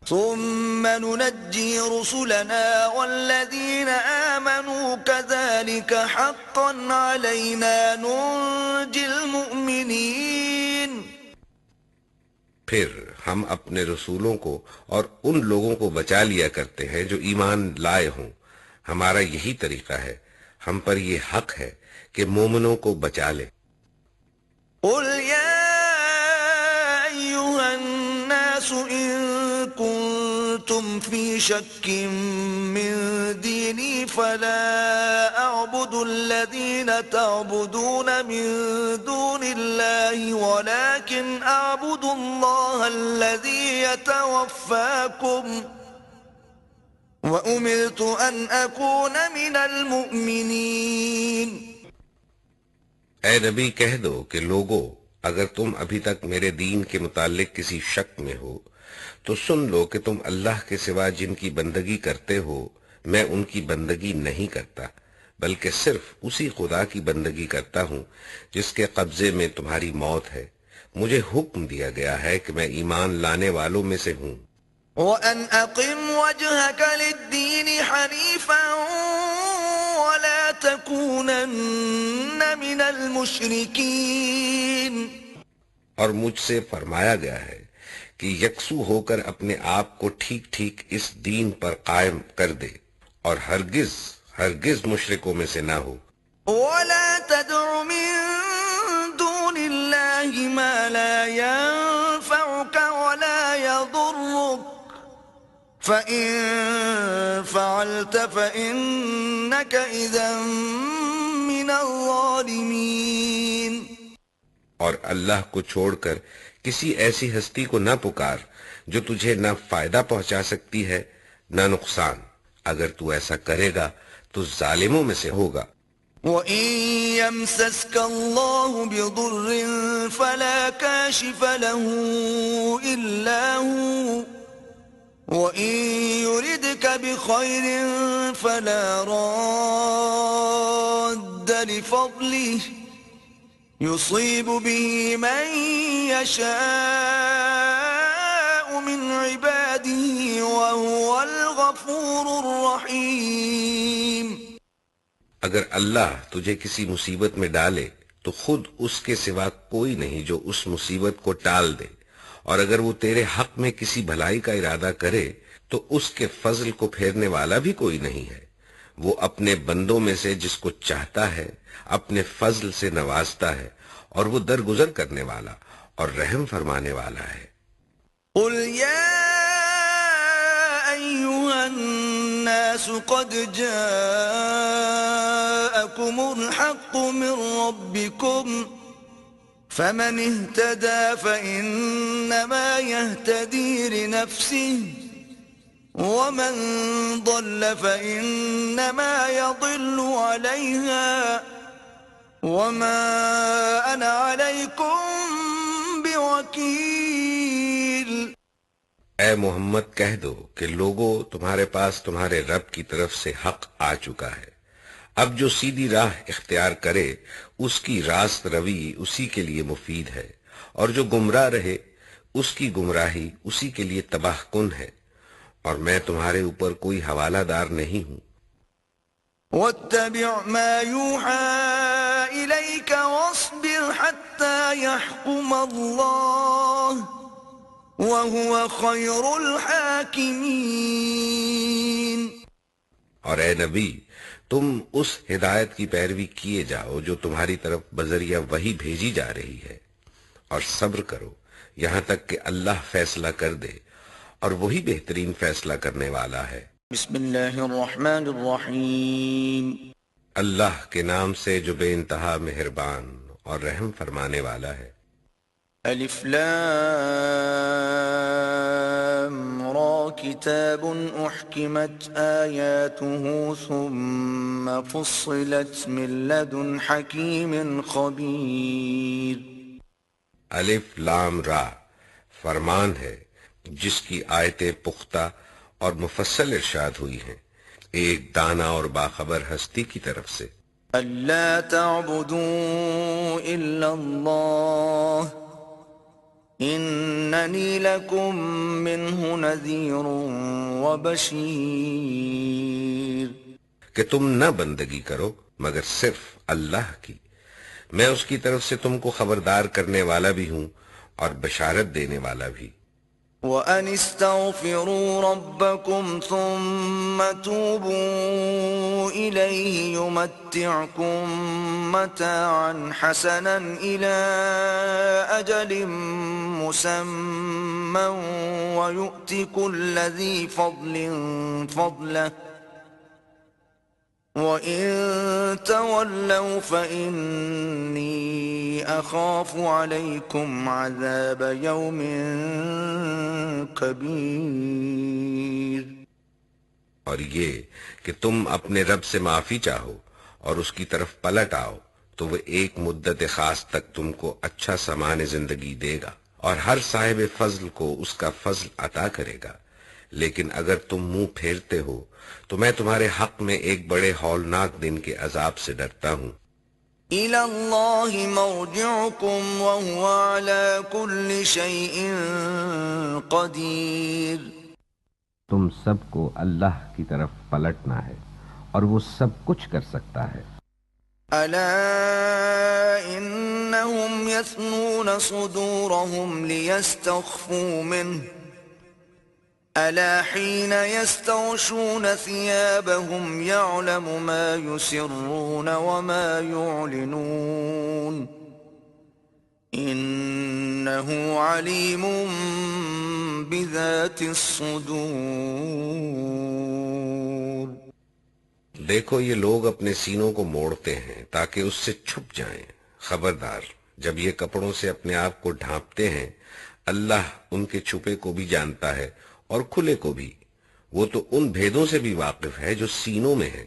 ثم ننجي رسلنا والذين آمنوا كذلك حقا علينا ننجي المؤمنين پھر ہم اپنے رسولوں کو اور ان لوگوں کو بچا لیا کرتے ہیں جو ایمان لائے ہوں، ہمارا یہی طریقہ ہے، ہم پر یہ حق ہے کہ مومنوں کو بچا لے۔ قل يا أيها الناس إن كنتم في شك من ديني فلا أعبد الذين تعبدون من دون الله ولكن أعبد الله الذي يتوفاكم وأمرت أن أكون من المؤمنين اے نبی کہہ دو کہ لوگو اگر تم ابھی تک میرے دین کے متعلق کسی شک میں ہو تو سن لو کہ تم اللہ کے سوا جن کی بندگی کرتے ہو میں ان کی بندگی نہیں کرتا، بلکہ صرف اسی خدا کی بندگی کرتا ہوں جس کے قبضے میں تمہاری موت ہے۔ مجھے حکم دیا گیا ہے کہ میں ایمان لانے والوں میں سے ہوں۔ وَأَنْ أَقِمْ وَجْهَكَ لِلدِّينِ حَنِيفًا وَلَا تَكُونَنَّ مِنَ الْمُشْرِكِينَ اور مجھ سے فرمایا گیا ہے کہ یکسو ہو کر اپنے آپ کو ٹھیک ٹھیک اس دین پر قائم کر دے اور ہرگز ہرگز مشرکوں میں سے نہ ہو۔ وَلَا تَدْعُ مِن دُونِ اللَّهِ مَا لَا يَنفَعُكَ وَلَا يَضُرُّكَ فَإِن فَعَلْتَ فَإِنَّكَ إِذًا مِّنَ الظَّالِمِينَ اور اللہ کو چھوڑ کر کسی ایسی ہستی کو نہ پکار جو تجھے نہ فائدہ پہنچا سکتی ہے نہ نقصان، اگر تو ایسا کرے گا تو ظالموں میں سے ہوگا۔ وَإِن يَمْسَسْكَ اللَّهُ بِضُرٍّ فَلَا كَاشِفَ لَهُ إِلَّا هُوَ وَإِن يُرِدْكَ بِخَيْرٍ فَلَا رَادَّ لِفَضْلِهِ يُصِيبُ بِهِ مَن يَشَاءُ مِنْ عِبَادِهِ وَهُوَ الْغَفُورُ الرَّحِيمُ اگر اللہ تجھے کسی مصیبت میں ڈالے تو خود اس کے سوا کوئی نہیں جو اس مصیبت کو ٹال دے، اور اگر وہ تیرے حق میں کسی بھلائی کا ارادہ کرے تو اس کے فضل کو پھیرنے والا بھی کوئی نہیں ہے۔ وہ اپنے بندوں میں سے جس کو چاہتا ہے اپنے فضل سے نوازتا ہے، اور وہ درگزر کرنے والا اور رحم فرمانے والا ہے۔ قل يا أيها الناس قد جاءكم جاءكم الحق من ربكم فمن اهتدى فإنما يهتدي لنفسه ومن ضل فإنما يضل عليها وما أنا عليكم بوكيل۔ اے محمد کہہ دو کہ لوگو تمہارے پاس تمہارے رب کی طرف سے حق آ چکا ہے، اب جو سیدھی راہ اختیار کرے اس کی راست روی اسی کے لیے مفید ہے، اور جو گمراہ رہے اس کی گمراہی اسی کے لیے تباہ کن ہے، اور میں تمہارے اوپر کوئی حوالہ دار نہیں ہوں۔ واتبع ما يوحى إليك واصبر حتى يحكم الله وهو خير الحاكمين۔ اور اے نبی تم اس ہدایت کی پیروی کیے جاؤ جو تمہاری طرف بذریعہ وحی بھیجی جا رہی ہے، اور صبر کرو یہاں تک کہ اللہ فیصلہ کر دے، اور وہی بہترین فیصلہ کرنے والا ہے۔ بسم اللہ الرحمن الرحیم۔ اللہ کے نام سے جو بے انتہا مہربان اور رحم فرمانے والا ہے۔ الف لام را کتاب احکمت آیاته ثم فصلت من لدن حکیم خبیر۔ الف لام را فرمان ہے جس کی آیتیں پختہ اور مفصل ارشاد ہوئی ہیں ایک دانا اور باخبر ہستی کی طرف سے۔ الا تعبدوا الا اللہ اننی لکم منہ نذیر وبشیر۔ کہ تم نہ بندگی کرو مگر صرف اللہ کی، میں اس کی طرف سے تم کو خبردار کرنے والا بھی ہوں اور بشارت دینے والا بھی۔ وَأَنِ اسْتَغْفِرُوا رَبَّكُمْ ثُمَّ تُوبُوا إِلَيْهِ يُمَتِّعْكُمْ مَتَاعًا حَسَنًا إِلَى أَجَلٍ مُّسَمًّى وَيُؤْتِ كُلَّ ذِي فَضْلٍ فَضْلَهُ وَإِن تَوَلَّوْا فَإِنِّي أَخَافُ عَلَيْكُمْ عَذَابَ يَوْمٍ كَبِيرٍ۔ اور یہ کہ تم اپنے رب سے معافی چاہو اور اس کی طرف پلٹ آؤ تو وہ ایک مدت خاص تک تم کو اچھا سامان زندگی دے گا اور ہر صاحب فضل کو اس کا فضل عطا کرے گا، لیکن اگر تم منہ پھیرتے ہو تو میں تمہارے حق میں ایک بڑے ہولناک دن کے عذاب سے ڈرتا ہوں۔ إِلَى اللَّهِ مَرْجِعُكُمْ وَهُوَ عَلَى كُلِّ شَيْءٍ قَدِيرٌ۔ تم سب کو اللہ کی طرف پلٹنا ہے اور وہ سب کچھ کر سکتا ہے۔ أَلَا إِنَّهُمْ يَثْنُونَ صُدُورَهُمْ لِيَسْتَخْفُوا مِنْهُ أَلَا حِينَ يَسْتَغْشُونَ ثِيَابَهُمْ يَعْلَمُ مَا يُسِرُّونَ وَمَا يُعْلِنُونَ إِنَّهُ عَلِيمٌ بِذَاتِ الصُّدُورِ۔ دیکھو یہ لوگ اپنے سینوں کو موڑتے ہیں تاکہ اس سے چھپ جائیں، خبردار جب یہ کپڑوں سے اپنے آپ کو ڈھانپتے ہیں اللہ ان کے چھپے کو بھی جانتا ہے اور کھلے کو بھی، وہ تو ان بھیدوں سے بھی واقف ہے جو سینوں میں ہیں۔